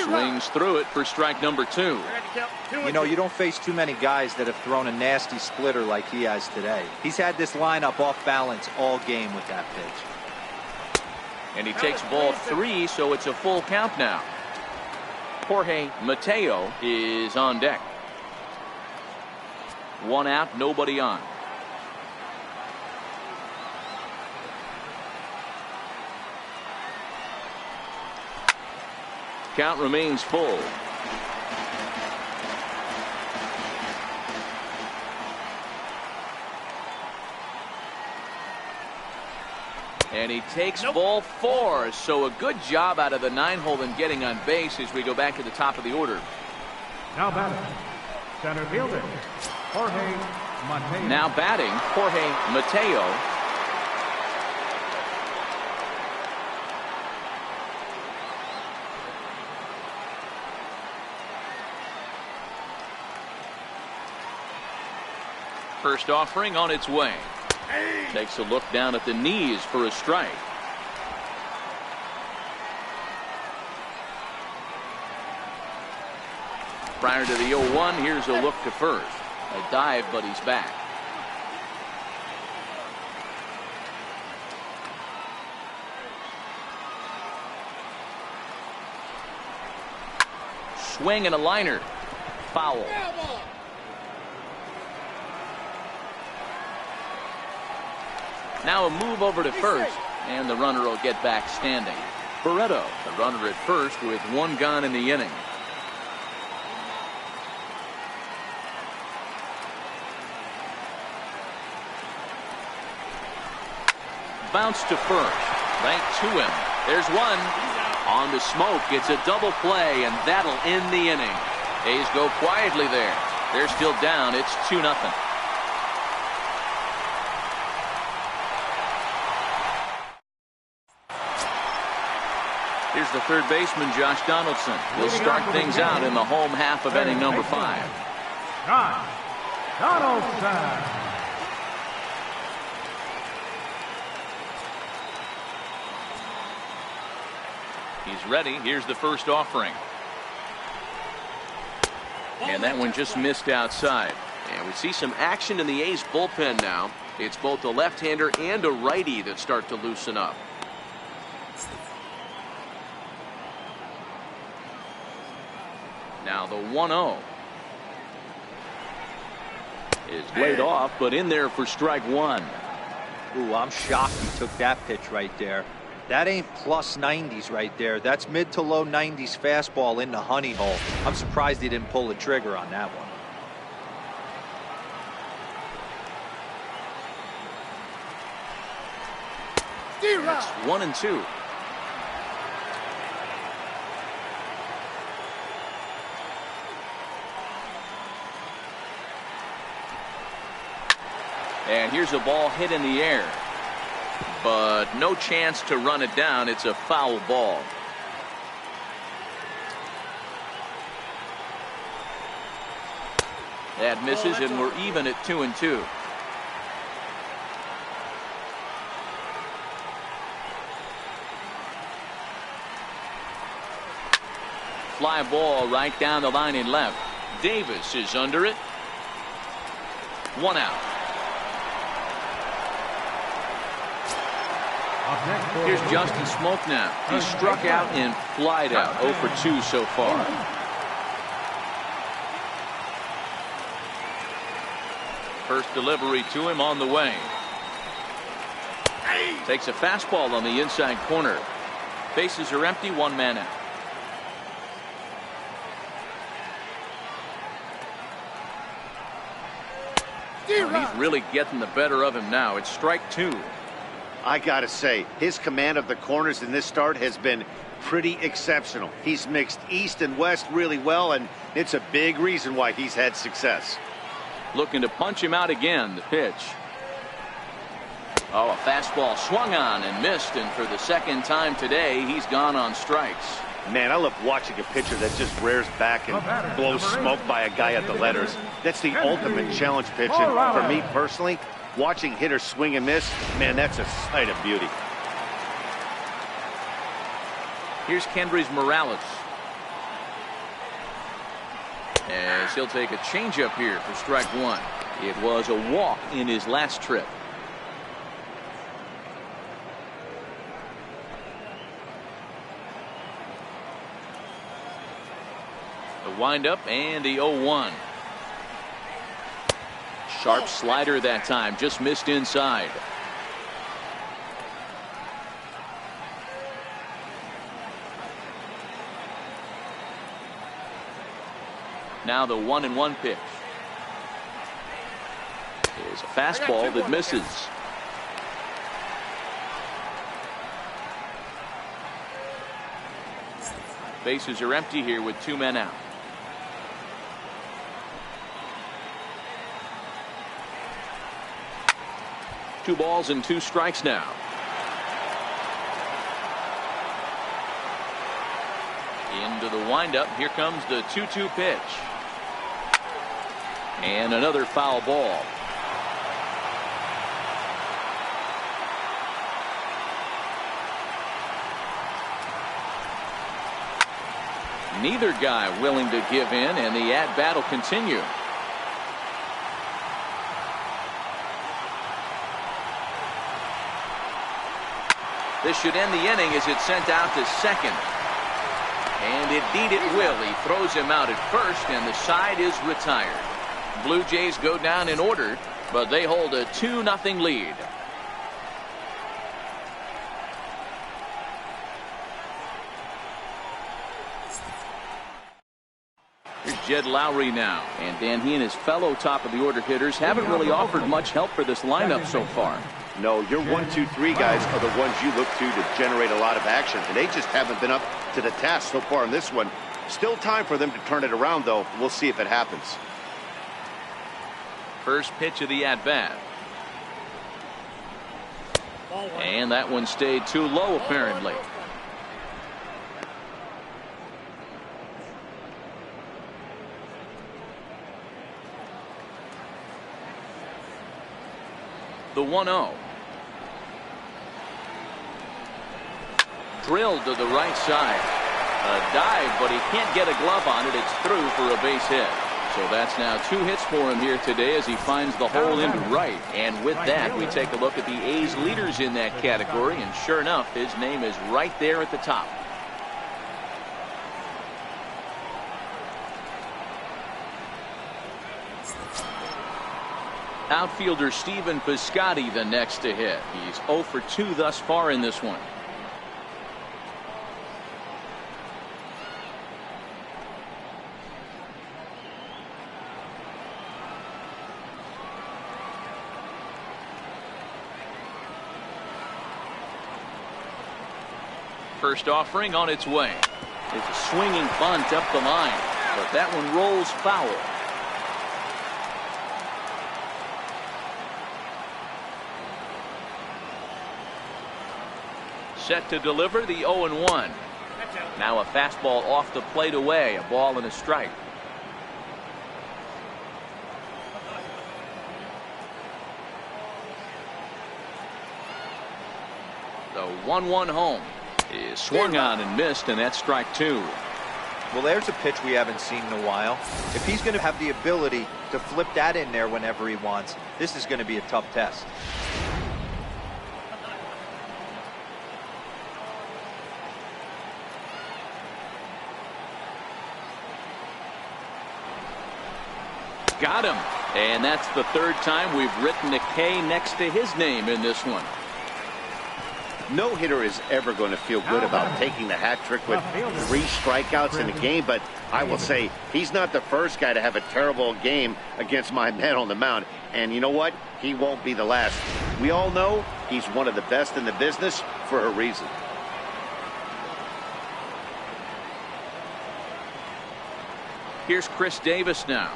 Swings through it for strike number 2. You know, you don't face too many guys that have thrown a nasty splitter like he has today. He's had this lineup off balance all game with that pitch. And he takes ball 3, so it's a full count now. Jorge Mateo is on deck. 1 out, nobody on. Count remains full. And he takes ball 4. So a good job out of the 9-hole in getting on base as we go back to the top of the order. Now batting, center fielder, Jorge Mateo. Now batting, Jorge Mateo. First offering on its way. Takes a look down at the knees for a strike. Prior to the 0-1, here's a look to first. A dive, but he's back. Swing and a liner. Foul. Now a move over to first, and the runner will get back standing. Barreto, the runner at first, with 1 gone in the inning. Bounce to first, right to him. There's 1 on the smoke. It's a double play, and that'll end the inning. A's go quietly there. They're still down. It's 2-0. Here's the third baseman, Josh Donaldson. He'll start things out in the home half of inning number 5. Josh Donaldson. He's ready. Here's the first offering. And that one just missed outside. And we see some action in the A's bullpen now. It's both a left-hander and a righty that start to loosen up. Now the 1-0 is laid off, but in there for strike 1. Ooh, I'm shocked he took that pitch right there. That ain't plus 90s right there. That's mid to low 90s fastball in the honey hole. I'm surprised he didn't pull the trigger on that one. That's 1-2. And here's a ball hit in the air, but no chance to run it down. It's a foul ball. That misses, and we're even at 2-2. fly ball right down the line and left. Davis is under it. 1 out. Here's Justin Smoke now. He struck out and flied out. 0 for 2 so far. First delivery to him on the way. Takes a fastball on the inside corner. Bases are empty, 1 man out. He's really getting the better of him now. It's strike 2. I gotta say, his command of the corners in this start has been pretty exceptional. He's mixed east and west really well, and it's a big reason why he's had success. Looking to punch him out again. The pitch. Oh, a fastball swung on and missed, and for the second time today, he's gone on strikes. Man, I love watching a pitcher that just rears back and blows smoke by a guy at the letters. That's the ultimate challenge pitch, and for me personally, watching hitters swing and miss, man, that's a sight of beauty. Here's Kendrys Morales. As he'll take a changeup here for strike 1. It was a walk in his last trip. The windup and the 0-1. Sharp slider that time, just missed inside. Now the 1-1 pitch. Is a fastball that misses. Bases are empty here with 2 men out. Two balls and 2 strikes now. Into the windup. Here comes the 2-2 pitch. And another foul ball. Neither guy willing to give in, and the at-bat will continue. This should end the inning as it's sent out to second. And indeed it will. He throws him out at first, and the side is retired. Blue Jays go down in order, but they hold a 2-0 lead. Here's Jed Lowry now. And Dan, he and his fellow top-of-the-order hitters haven't really offered much help for this lineup so far. No, your 1, 2, 3 guys are the ones you look to generate a lot of action, and they just haven't been up to the task so far in this one. Still time for them to turn it around, though. We'll see if it happens. First pitch of the at-bat. And that one stayed too low, apparently. The 1-0. Drilled to the right side. A dive, but he can't get a glove on it. It's through for a base hit. So that's now 2 hits for him here today as he finds the hole into right. And with that, we take a look at the A's leaders in that category. And sure enough, his name is right there at the top. Outfielder Stephen Piscotty the next to hit. He's 0 for 2 thus far in this one. First offering on its way. It's a swinging bunt up the line, but that one rolls foul. Set to deliver the 0-1. Now a fastball off the plate away, a ball and a strike. The 1-1 home is swung on and missed, and that's strike 2. Well, there's a pitch we haven't seen in a while. If he's going to have the ability to flip that in there whenever he wants, this is going to be a tough test. Got him. And that's the third time we've written a K next to his name in this one. No hitter is ever going to feel good about taking the hat trick with 3 strikeouts in the game, but I will say he's not the first guy to have a terrible game against my man on the mound. And you know what? He won't be the last. We all know he's one of the best in the business for a reason. Here's Chris Davis now.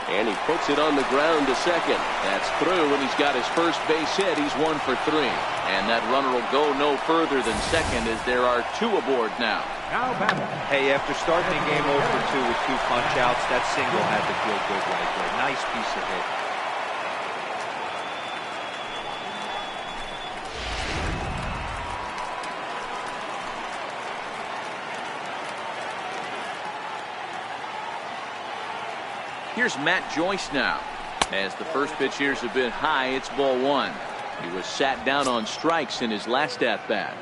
And he puts it on the ground to second. That's through, and he's got his first base hit. He's 1 for 3. And that runner will go no further than second as there are 2 aboard now. Hey, after starting the game 0 for 2 with 2 punch-outs, that single had to feel good right there. Nice piece of hit. Here's Matt Joyce now. As the first pitch here's a bit high, it's ball 1. He was sat down on strikes in his last at-bat.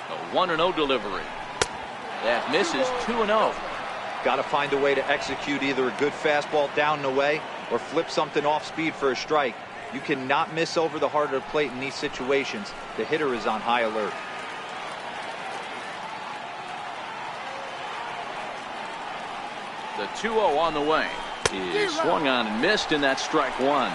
A 1-0 delivery. That misses. 2-0. Got to find a way to execute either a good fastball down and away or flip something off speed for a strike. You cannot miss over the heart of the plate in these situations. The hitter is on high alert. The 2-0 on the way. He swung on and missed, and that's strike 1.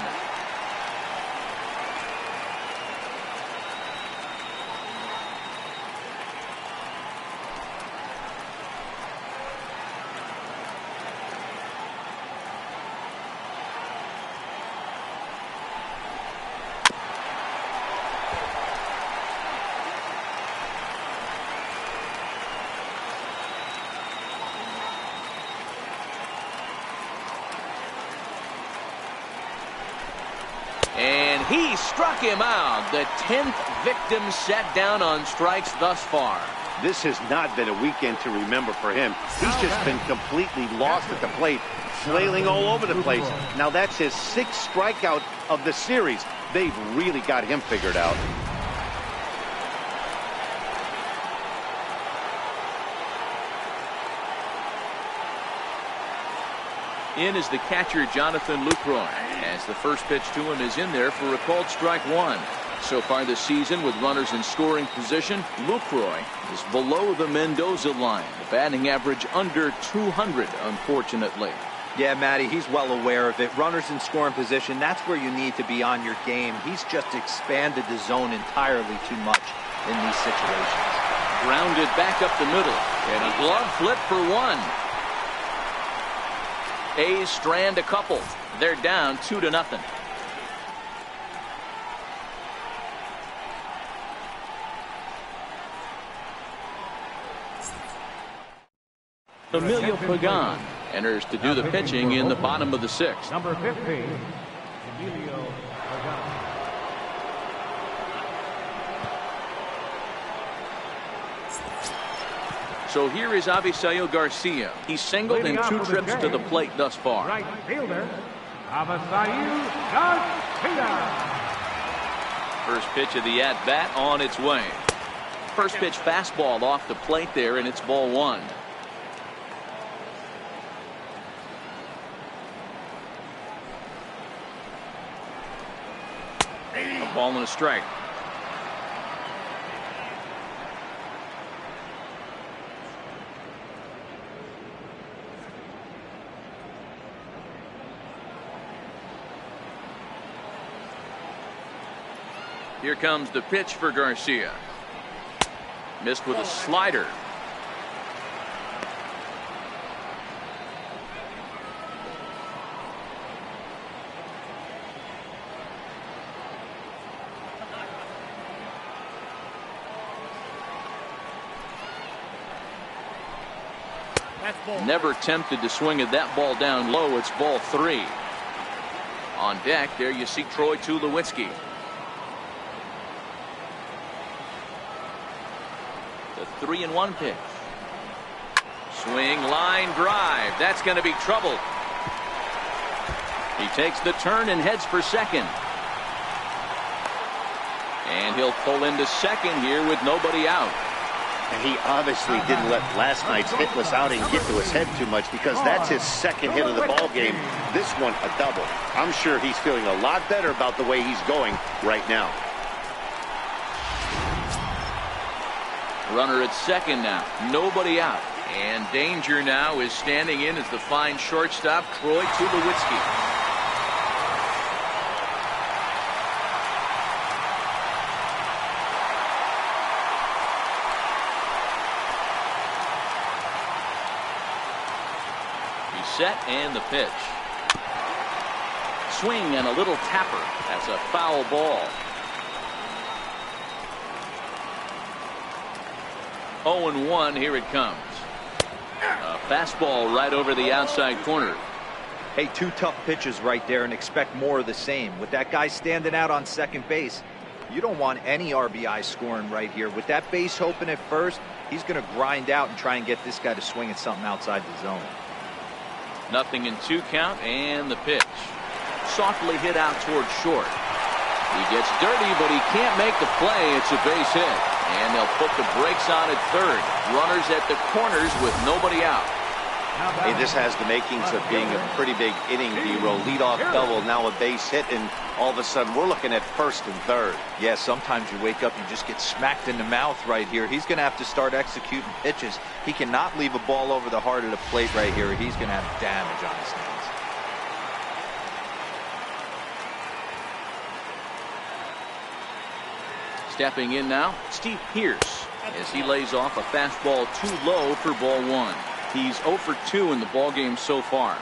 And he struck him out. The 10th victim set down on strikes thus far. This has not been a weekend to remember for him. He's just been completely lost at the plate, flailing all over the place. Now that's his 6th strikeout of the series. They've really got him figured out. In is the catcher, Jonathan Lucroy, as the first pitch to him is in there for a called strike 1. So far this season, with runners in scoring position, Lucroy is below the Mendoza line. The batting average under 200, unfortunately. Yeah, Matty, he's well aware of it. Runners in scoring position, that's where you need to be on your game. He's just expanded the zone entirely too much in these situations. Grounded back up the middle, and a glove flip for 1. A's strand a couple. They're down 2-0. Emilio Pagan enters to do the pitching in the bottom of the 6th. Number 15, Emilio Pagan. So here is Avisail Garcia. He's singled in 2 trips to the plate thus far. Right fielder, Avisail Garcia. First pitch of the at-bat on its way. First pitch fastball off the plate there, and it's ball 1. A ball and a strike. Here comes the pitch for Garcia. Missed with a slider. Never tempted to swing at that ball down low. It's ball 3. On deck, there you see Troy Tulowitzki. The 3-1 pitch. Swing, line, drive. That's going to be trouble. He takes the turn and heads for second. And he'll pull into second here with nobody out. And he obviously didn't let last night's hitless outing get to his head too much, because that's his second hit of the ball game. This one a double. I'm sure he's feeling a lot better about the way he's going right now. Runner at second now. Nobody out. And danger now is standing in as the fine shortstop, Troy Tulowitzki. Set and the pitch. Swing and a little tapper. That's a foul ball. 0-1. Here it comes. A fastball right over the outside corner. Hey, 2 tough pitches right there, and expect more of the same. With that guy standing out on second base, you don't want any RBI scoring right here. With that base open at first, he's going to grind out and try and get this guy to swing at something outside the zone. 0-2 count, and the pitch. Softly hit out towards short. He gets dirty, but he can't make the play. It's a base hit. And they'll put the brakes on at third. Runners at the corners with nobody out. Hey, this has the makings of being a pretty big inning, D-Roll. Leadoff double, now a base hit, and all of a sudden we're looking at first and third. Yeah, sometimes you wake up, you just get smacked in the mouth right here. He's going to have to start executing pitches. He cannot leave a ball over the heart of the plate right here. He's going to have damage on his hands. Stepping in now, Steve Pearce, as he lays off a fastball too low for ball 1. He's 0 for 2 in the ballgame so far.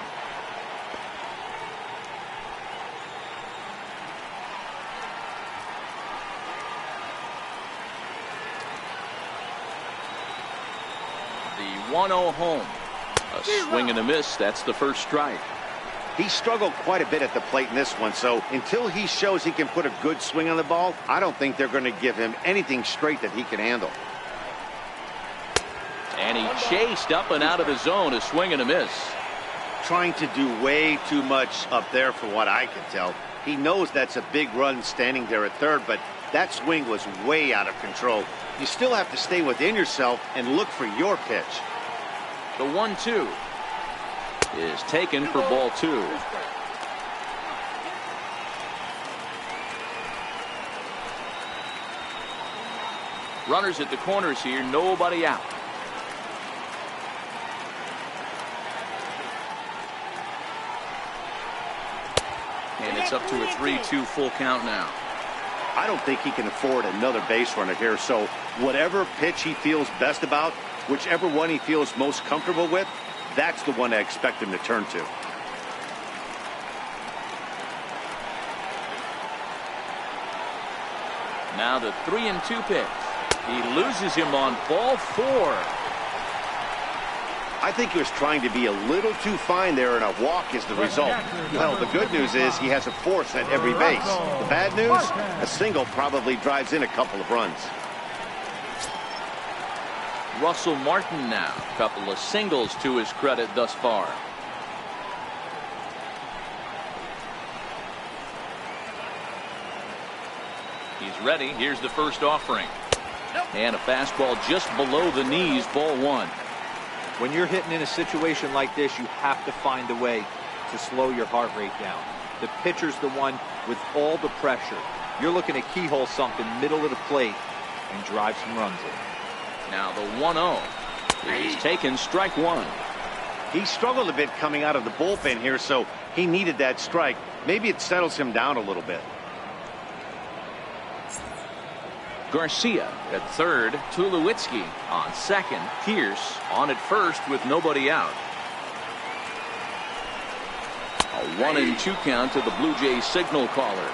The 1-0 home. A swing and a miss. That's the first strike. He struggled quite a bit at the plate in this one, so until he shows he can put a good swing on the ball, I don't think they're going to give him anything straight that he can handle. And he chased up and out of the zone, a swing and a miss. Trying to do way too much up there for what I can tell. He knows that's a big run standing there at third, but that swing was way out of control. You still have to stay within yourself and look for your pitch. The 1-2 is taken for ball 2. Runners at the corners here, nobody out. And it's up to a 3-2 full count now. I don't think he can afford another base runner here, so whatever pitch he feels best about, whichever one he feels most comfortable with, that's the one I expect him to turn to. Now the 3-2 pitch. He loses him on ball 4. I think he was trying to be a little too fine there, and a walk is the result. Well, the good news is he has a fourth at every base. The bad news, a single probably drives in a couple of runs. Russell Martin now, a couple of singles to his credit thus far. He's ready. Here's the first offering. And a fastball just below the knees, ball 1. When you're hitting in a situation like this, you have to find a way to slow your heart rate down. The pitcher's the one with all the pressure. You're looking to keyhole something middle of the plate and drive some runs in. Now the 1-0 is taken, strike 1. He struggled a bit coming out of the bullpen here, so he needed that strike. Maybe it settles him down a little bit. Garcia at third, Tulowitzki on second, Pierce on at first with nobody out. A 1-2 count to the Blue Jays signal caller.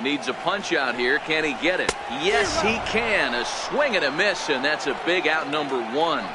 Needs a punch out here. Can he get it? Yes, he can. A swing and a miss, and that's a big out, number 1.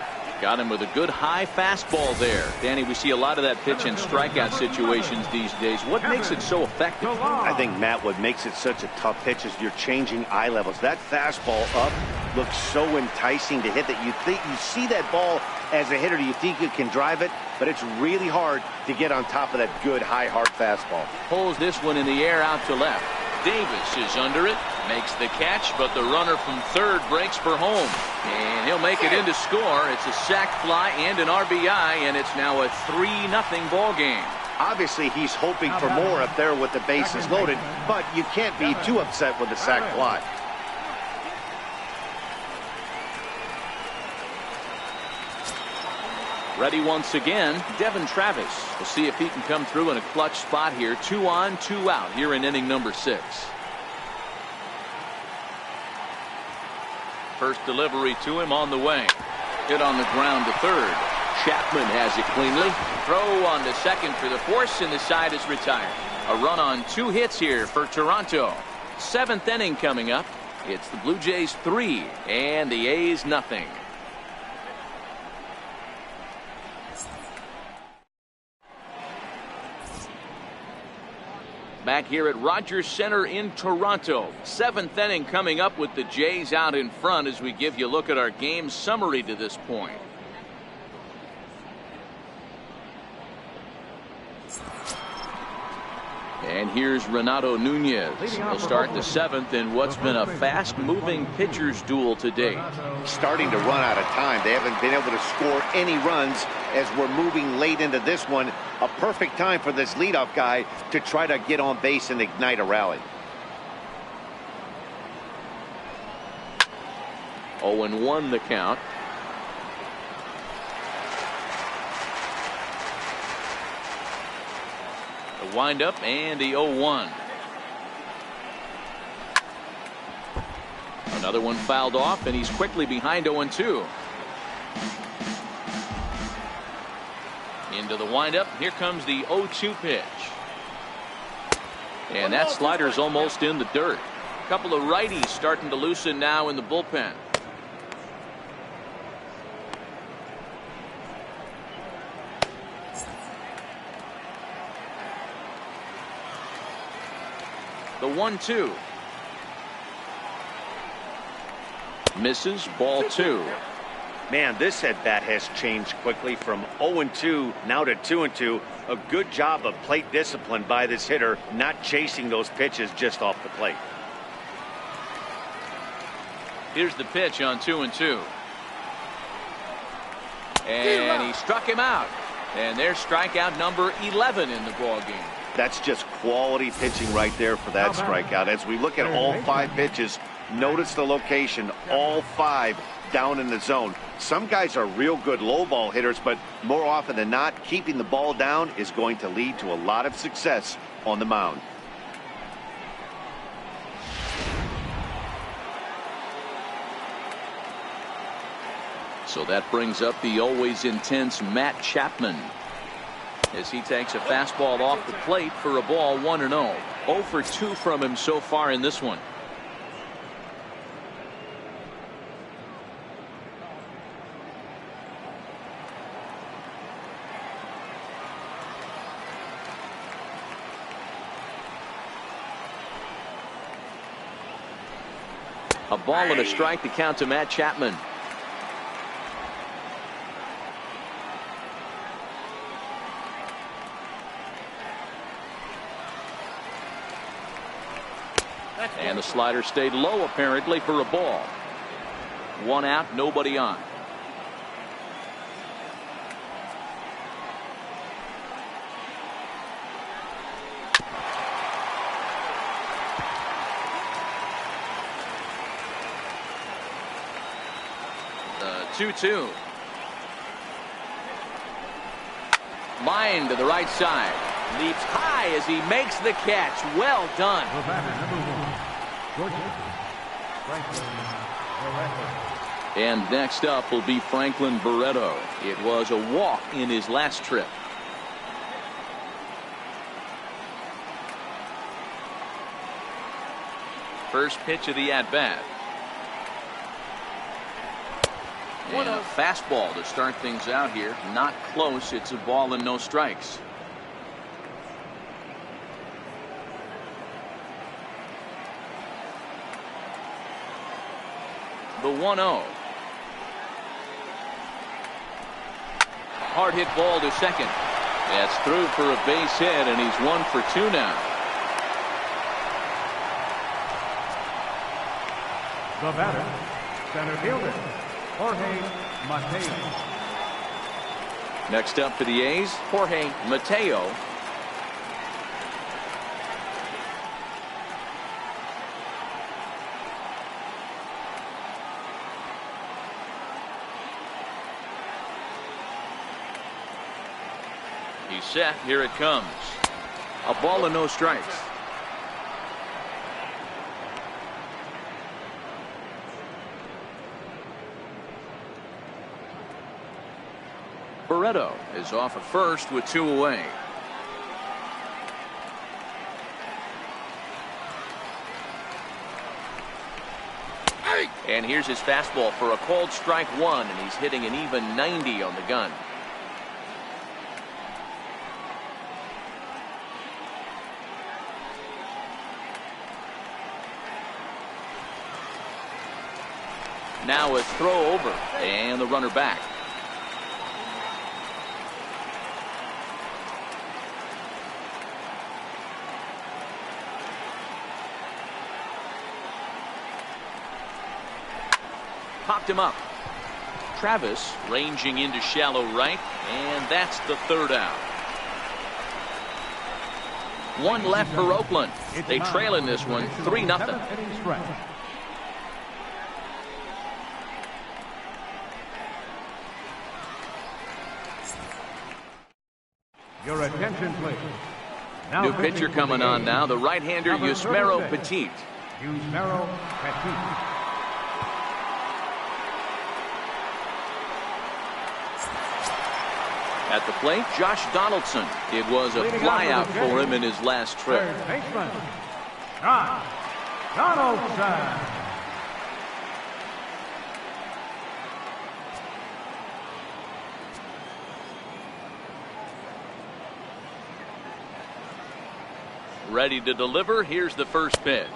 Got him with a good high fastball there. Danny, we see a lot of that pitch in strikeout situations these days. What makes it so effective? I think, Matt, what makes it such a tough pitch is you're changing eye levels. That fastball up looks so enticing to hit that you see that ball as a hitter. You think you can drive it, but it's really hard to get on top of that good high hard fastball. Pulls this one in the air out to left. Davis is under it, makes the catch, but the runner from third breaks for home. And he'll make it in to score. It's a sac fly and an RBI, and it's now a 3-0 ball game. Obviously, he's hoping for more up there with the bases loaded, but you can't be too upset with the sac fly. Ready once again, Devin Travis. We'll see if he can come through in a clutch spot here. 2 on, 2 out here in inning number 6. First delivery to him on the way. Hit on the ground to third. Chapman has it cleanly. Throw on to second for the force, and the side is retired. A run on 2 hits here for Toronto. 7th inning coming up. It's the Blue Jays 3 and the A's nothing. Back here at Rogers Center in Toronto. 7th inning coming up with the Jays out in front as we give you a look at our game summary to this point. And here's Renato Nunez. He'll start the 7th in what's been a fast-moving pitcher's duel to date. Starting to run out of time. They haven't been able to score any runs as we're moving late into this one. A perfect time for this leadoff guy to try to get on base and ignite a rally. 0-1 the count. The windup and the 0-1. Another one fouled off, and he's quickly behind 0-2. Into the windup. Here comes the 0-2 pitch. And that slider's almost in the dirt. A couple of righties starting to loosen now in the bullpen. The 1-2. Misses, ball 2. Man, this at-bat has changed quickly from 0-2 now to 2-2. A good job of plate discipline by this hitter, not chasing those pitches just off the plate. Here's the pitch on 2-2. And he struck him out. And there's strikeout number 11 in the ball game. That's just quality pitching right there for that strikeout. As we look at all 5 pitches, notice the location, all 5 down in the zone. Some guys are real good low ball hitters, but more often than not, keeping the ball down is going to lead to a lot of success on the mound. So that brings up the always intense Matt Chapman as he takes a fastball off the plate for a ball 1-0. 0 for 2 from him so far in this one. A ball and a strike to count to Matt Chapman. And the slider stayed low apparently for a ball. 1 out, nobody on. The 2-2. Line to the right side. Leaps high as he makes the catch. Well done. And next up will be Franklin Barreto. It was a walk in his last trip. First pitch of the at-bat. And a fastball to start things out here. Not close. It's a ball and no strikes. The 1-0. Hard hit ball to second. That's through for a base hit, and he's 1 for 2 now. The batter, center fielder, Jorge Mateo. Next up for the A's, Jorge Mateo. He's set. Here it comes. A ball and no strikes. Barreto is off at first with 2 away. And here's his fastball for a called strike 1, and he's hitting an even 90 on the gun. Now a throw over, and the runner back. Popped him up. Travis ranging into shallow right, and that's the 3rd out. 1 left for Oakland. They trail in this one 3-0. Your attention, please. New pitcher coming on now, the right-hander Yusmeiro Petit. Yusmeiro Petit. At the plate, Josh Donaldson. It was a flyout for him in his last trip. Third baseman, Josh Donaldson. Ready to deliver. Here's the first pitch.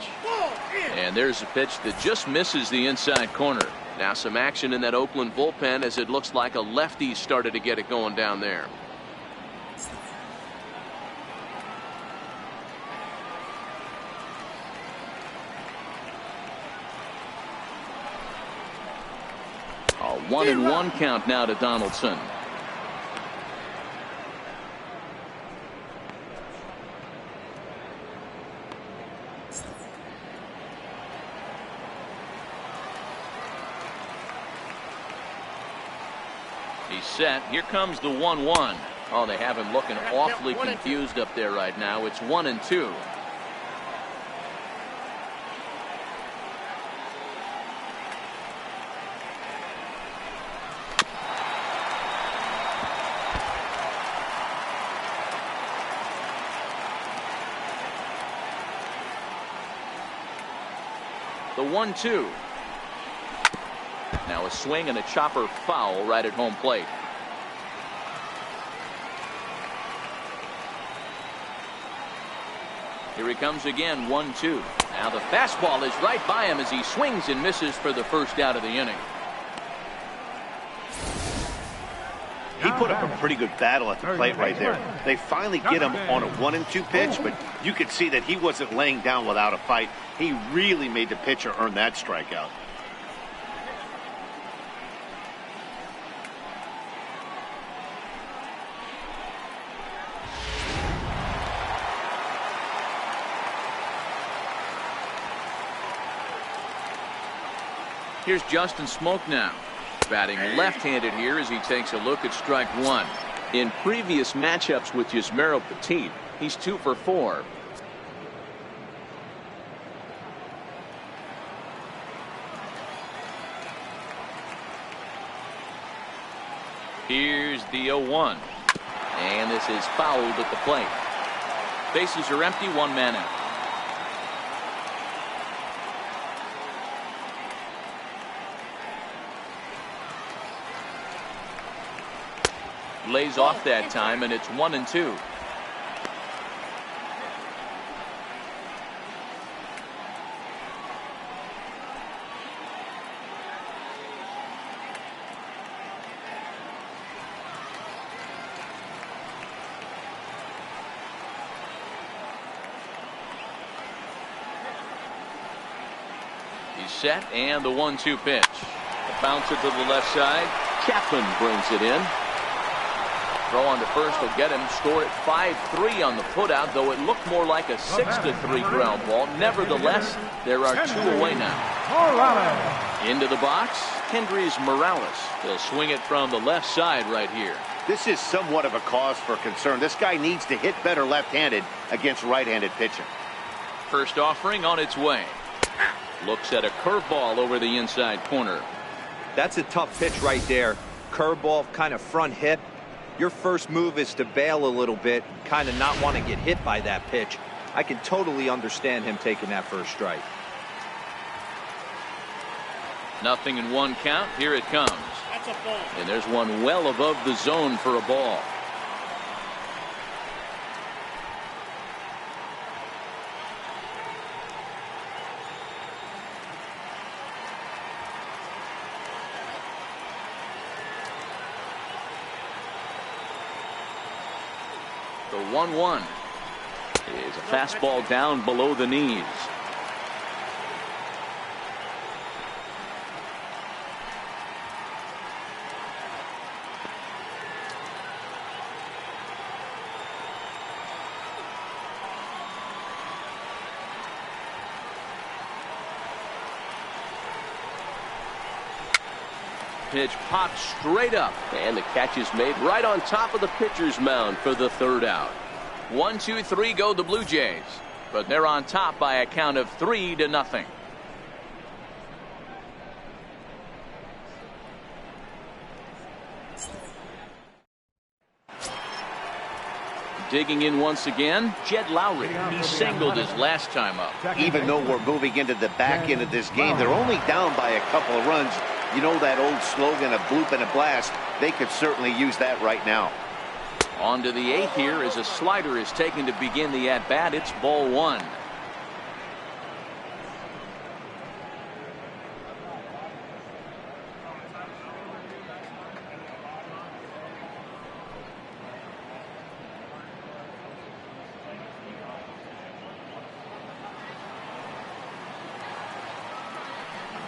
And there's a pitch that just misses the inside corner. Now some action in that Oakland bullpen as it looks like a lefty started to get it going down there. A 1-1 count now to Donaldson. He's set. Here comes the 1-1. Oh, they have him looking awfully confused up there right now. It's 1-2. The 1-2. Now a swing and a chopper foul right at home plate. Here he comes again, 1-2. Now the fastball is right by him as he swings and misses for the first out of the inning. He put up a pretty good battle at the plate right there. They finally get him on a 1-2 pitch, but you could see that he wasn't laying down without a fight. He really made the pitcher earn that strikeout. Here's Justin Smoke now. Batting left-handed here as he takes a look at strike 1. In previous matchups with Yusmeiro Petit, he's 2 for 4. Here's the 0-1. And this is fouled at the plate. Bases are empty, 1 man out. Lays off that time, and it's 1-2. He's set, and the 1-2 pitch. A bouncer to the left side. Chapman brings it in. Throw on to first will get him. Score at 5-3 on the putout, though it looked more like a 6-3 ground ball. Nevertheless, there are 2 away now. Into the box, Kendrys Morales. He'll swing it from the left side right here. This is somewhat of a cause for concern. This guy needs to hit better left-handed against right-handed pitching. First offering on its way. Looks at a curveball over the inside corner. That's a tough pitch right there. Curveball, kind of front hip. Your first move is to bail a little bit, kind of not want to get hit by that pitch. I can totally understand him taking that first strike. 0-1 count. Here it comes. And there's one well above the zone for a ball. The 1-1 is a fastball down below the knees. Pitch popped straight up, and the catch is made right on top of the pitcher's mound for the third out. 1-2-3 go the Blue Jays, but they're on top by a count of 3-0. Digging in once again, Jed Lowry. He singled his last time up. Even though we're moving into the back end of this game, they're only down by a couple of runs. You know that old slogan, a bloop and a blast. They could certainly use that right now. On to the 8th here as a slider is taken to begin the at-bat. It's ball 1.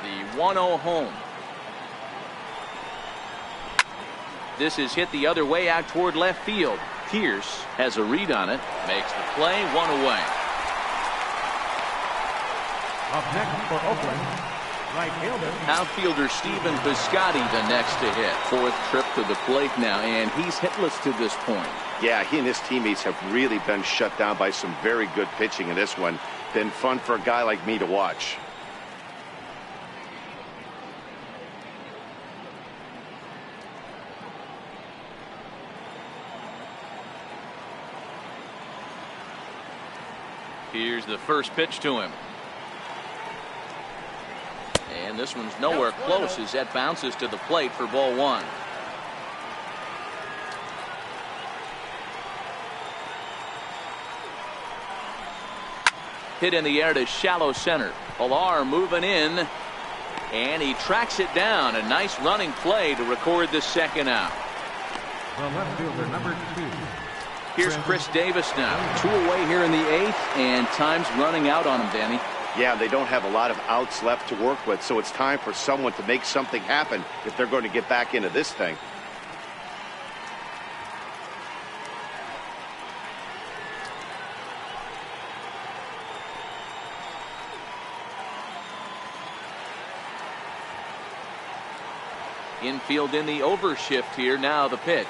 The 1-0 home. This is hit the other way out toward left field. Pierce has a read on it. Makes the play. 1 away. Up next for Oakland, right fielder. Outfielder Stephen Piscotty the next to hit. 4th trip to the plate now, and he's hitless to this point. Yeah, he and his teammates have really been shut down by some very good pitching in this one. Been fun for a guy like me to watch. Here's the first pitch to him. And this one's nowhere close as that bounces to the plate for ball 1. Hit in the air to shallow center. Pilar moving in, and he tracks it down. A nice running play to record the second out. The left fielder, number 2. Here's Chris Davis now. 2 away here in the 8th, and time's running out on him, Danny. Yeah, they don't have a lot of outs left to work with, so it's time for someone to make something happen if they're going to get back into this thing. Infield in the overshift here. Now the pitch.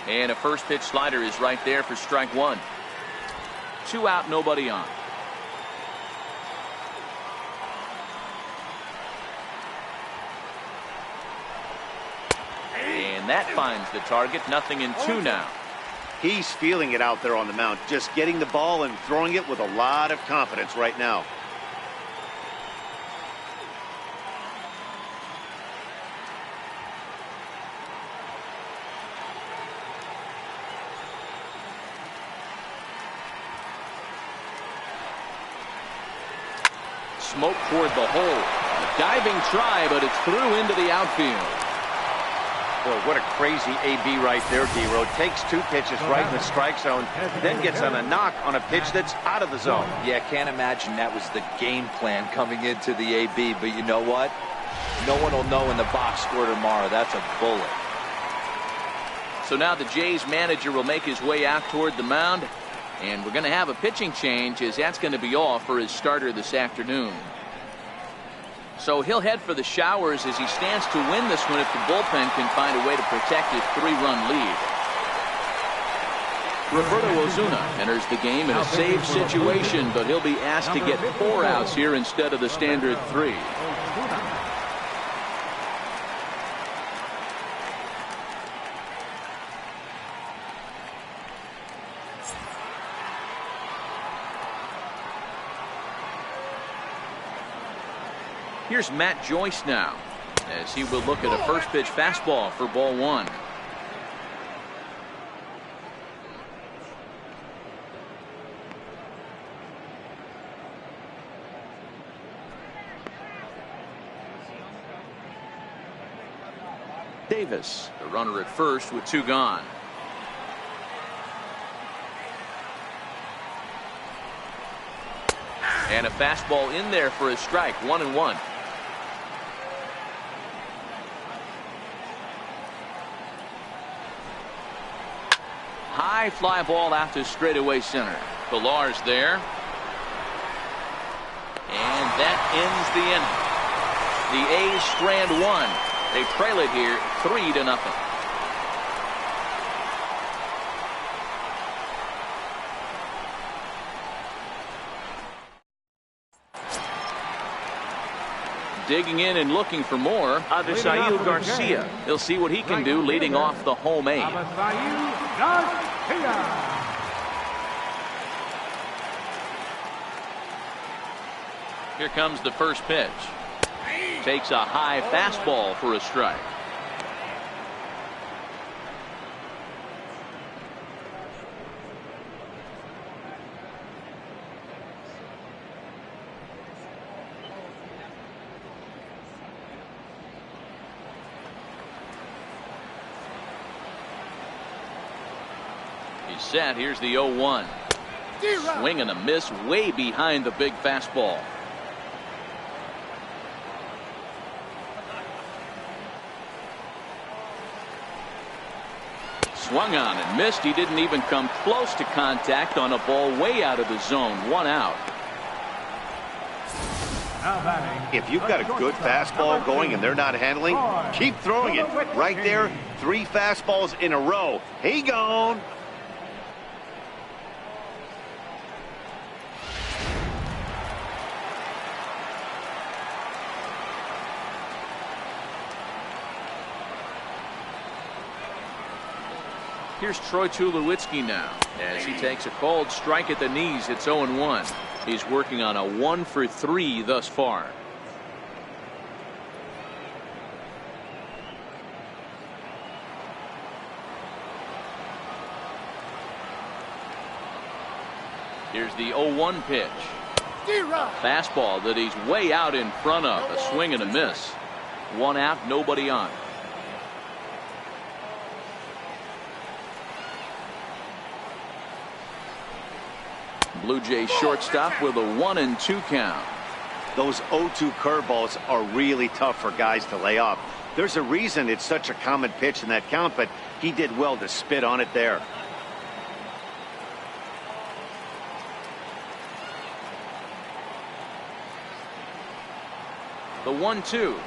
And a first pitch slider is right there for strike 1. 2 out, nobody on. And that finds the target. 0-2 now. He's feeling it out there on the mound, just getting the ball and throwing it with a lot of confidence right now. smoke toward the hole. A diving try, but it's through into the outfield. Boy, what a crazy AB right there, D-Road. Takes two pitches right in the strike zone, then gets on a knock on a pitch that's out of the zone. Yeah, can't imagine that was the game plan coming into the AB, but you know what? No one will know in the box score tomorrow. That's a bullet. So now the Jays manager will make his way out toward the mound, and we're going to have a pitching change, as that's going to be all for his starter this afternoon. So he'll head for the showers as he stands to win this one if the bullpen can find a way to protect his 3-run lead. Roberto Ozuna enters the game in a save situation, but he'll be asked to get 4 outs here instead of the standard 3. Here's Matt Joyce now, as he will look at a first pitch fastball for ball 1. Davis, the runner at first with 2 gone. And a fastball in there for a strike, 1-1. High fly ball out to straightaway center. Pillar's there. And that ends the inning. The A's strand 1. They trail it here 3-0. Digging in and looking for more, Avisail Garcia. He'll see what he can do leading off the home 8. Here comes the first pitch. Takes a high fastball for a strike. He's set. Here's the 0-1. Swing and a miss way behind the big fastball. Swung on and missed. He didn't even come close to contact on a ball way out of the zone. 1 out. If you've got a good fastball going and they're not handling, keep throwing it. Right there, 3 fastballs in a row. He gone. Here's Troy Tulowitzki now, as he takes a called strike at the knees. It's 0-1. He's working on a 1-for-3 thus far. Here's the 0-1 pitch. Fastball that he's way out in front of. A swing and a miss. 1 out, nobody on. Blue Jays shortstop with a 1-2 count. Those 0-2 curveballs are really tough for guys to lay off. There's a reason it's such a common pitch in that count, but he did well to spit on it there. The 1-2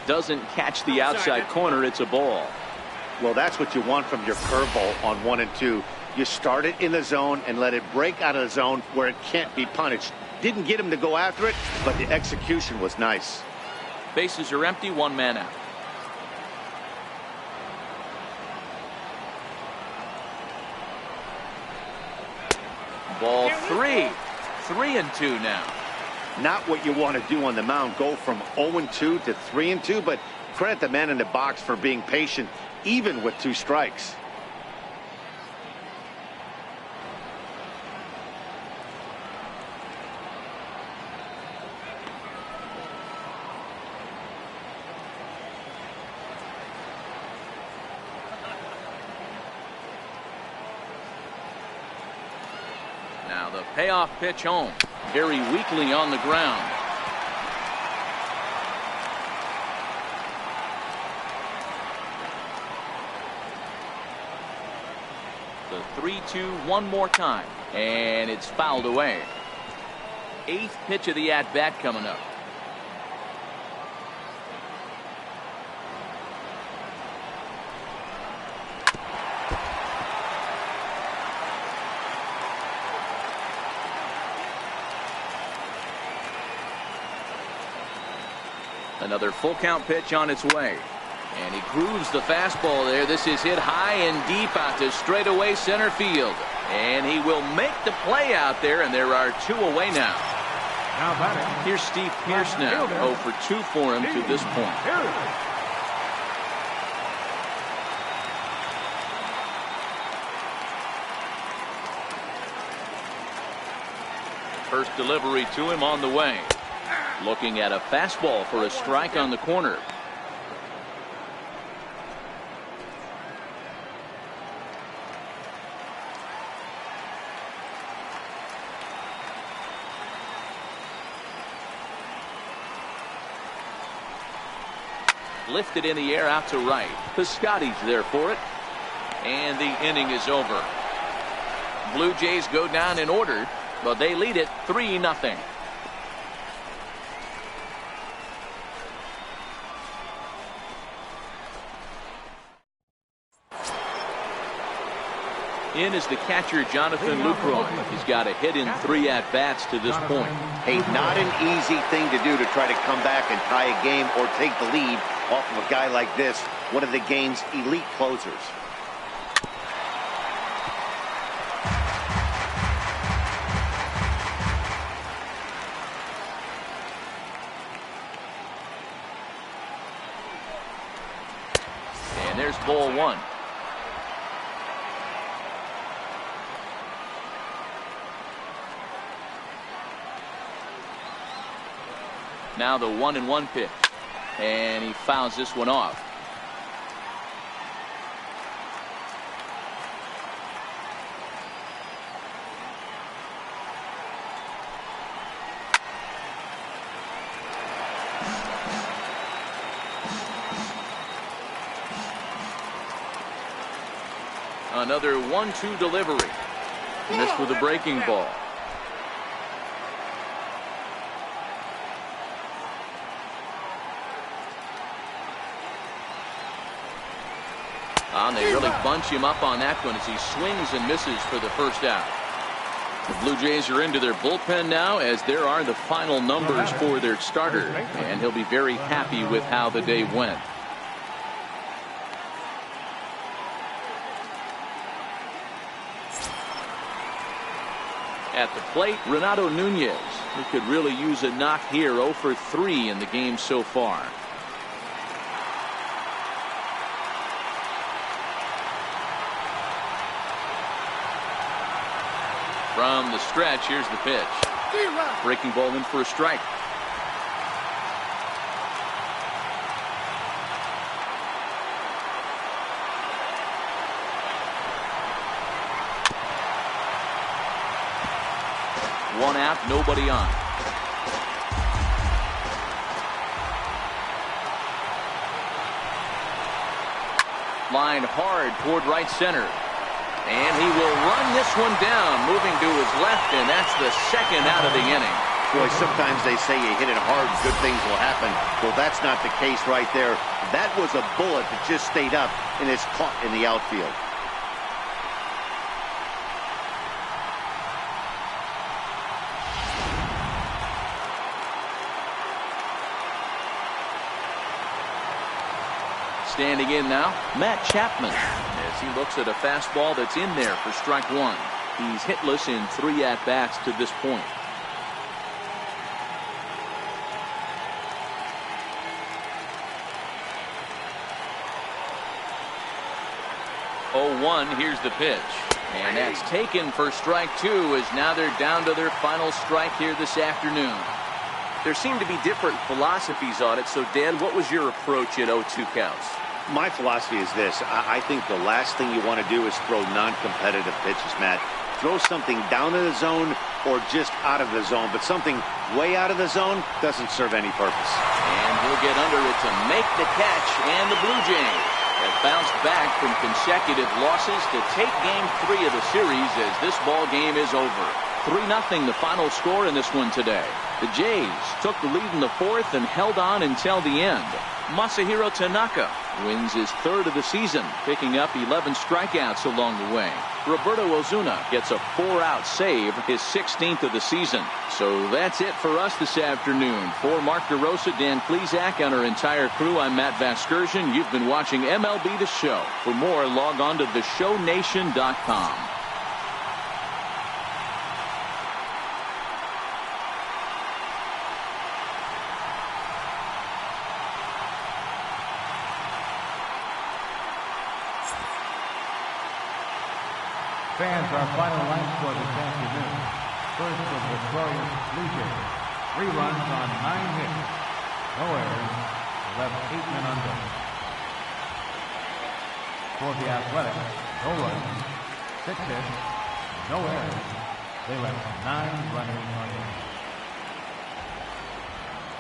doesn't catch the outside corner. It's a ball. Well, that's what you want from your curveball on 1 and 2. You start it in the zone and let it break out of the zone where it can't be punished. Didn't get him to go after it, but the execution was nice. Bases are empty, 1 man out. Ball 3. 3-2 now. Not what you want to do on the mound. Go from 0-2 to 3-2, but credit the man in the box for being patient, even with 2 strikes. Now the payoff pitch home. Very weakly on the ground. The 3-2 one more time. And it's fouled away. 8th pitch of the at-bat coming up. Another full count pitch on its way. And he grooves the fastball there. This is hit high and deep out to straightaway center field. And he will make the play out there, and there are 2 away now. Now batting. Here's Steve Pierce now. 0 for 2 for him to this point. First delivery to him on the way. Looking at a fastball for a strike on the corner. Lifted in the air out to right. Piscotty's there for it. And the inning is over. Blue Jays go down in order, but they lead it 3-0. In is the catcher, Jonathan Lucroy. He's got a hit in 3 at-bats to this point. Hey, not an easy thing to do to try to come back and tie a game or take the lead off of a guy like this, one of the game's elite closers. And there's ball 1. Now the 1-1 pitch. And he fouls this one off. Another 1-2 delivery. Missed with a breaking ball. And they really bunch him up on that one as he swings and misses for the first out. The Blue Jays are into their bullpen now, as there are the final numbers for their starter, and he'll be very happy with how the day went. At the plate, Renato Nunez, who could really use a knock here. 0 for 3 in the game so far. From the stretch, here's the pitch. Breaking ball in for a strike. One out, nobody on. Line hard toward right center. And he will run this one down, moving to his left, and that's the second out of the inning. Boy, sometimes they say you hit it hard, good things will happen. Well, that's not the case right there. That was a bullet that just stayed up and is caught in the outfield. Standing in now, Matt Chapman, as he looks at a fastball that's in there for strike 1. He's hitless in 3 at-bats to this point. Here's the pitch. And that's taken for strike 2, as now they're down to their final strike here this afternoon. There seem to be different philosophies on it. So, Dan, what was your approach at 0-2 counts? My philosophy is this. I think the last thing you want to do is throw non-competitive pitches, Matt. throw something down in the zone or just out of the zone, but something way out of the zone doesn't serve any purpose. And he'll get under it to make the catch, and the Blue Jays have bounced back from consecutive losses to take Game 3 of the series as this ball game is over. 3-0 the final score in this one today. The Jays took the lead in the fourth and held on until the end. Masahiro Tanaka wins his third of the season, picking up 11 strikeouts along the way. Roberto Ozuna gets a 4-out save, his 16th of the season. So that's it for us this afternoon. For Mark DeRosa, Dan Plesac, and our entire crew, I'm Matt Vasgersian. You've been watching MLB The Show. For more, log on to theshownation.com. Fans, our final line score this afternoon. First from the victorious Blue Jays. 3 runs on 9 hits. No errors. Left 8 men on base. For the Athletics, no runs, 6 hits, no errors. They left 9 runners on base.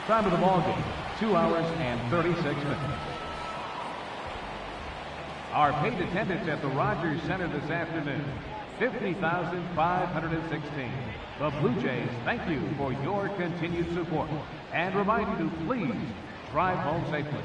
Time of the ball game, 2 hours and 36 minutes. Our paid attendance at the Rogers Center this afternoon, 50,516. The Blue Jays thank you for your continued support and remind you to please drive home safely.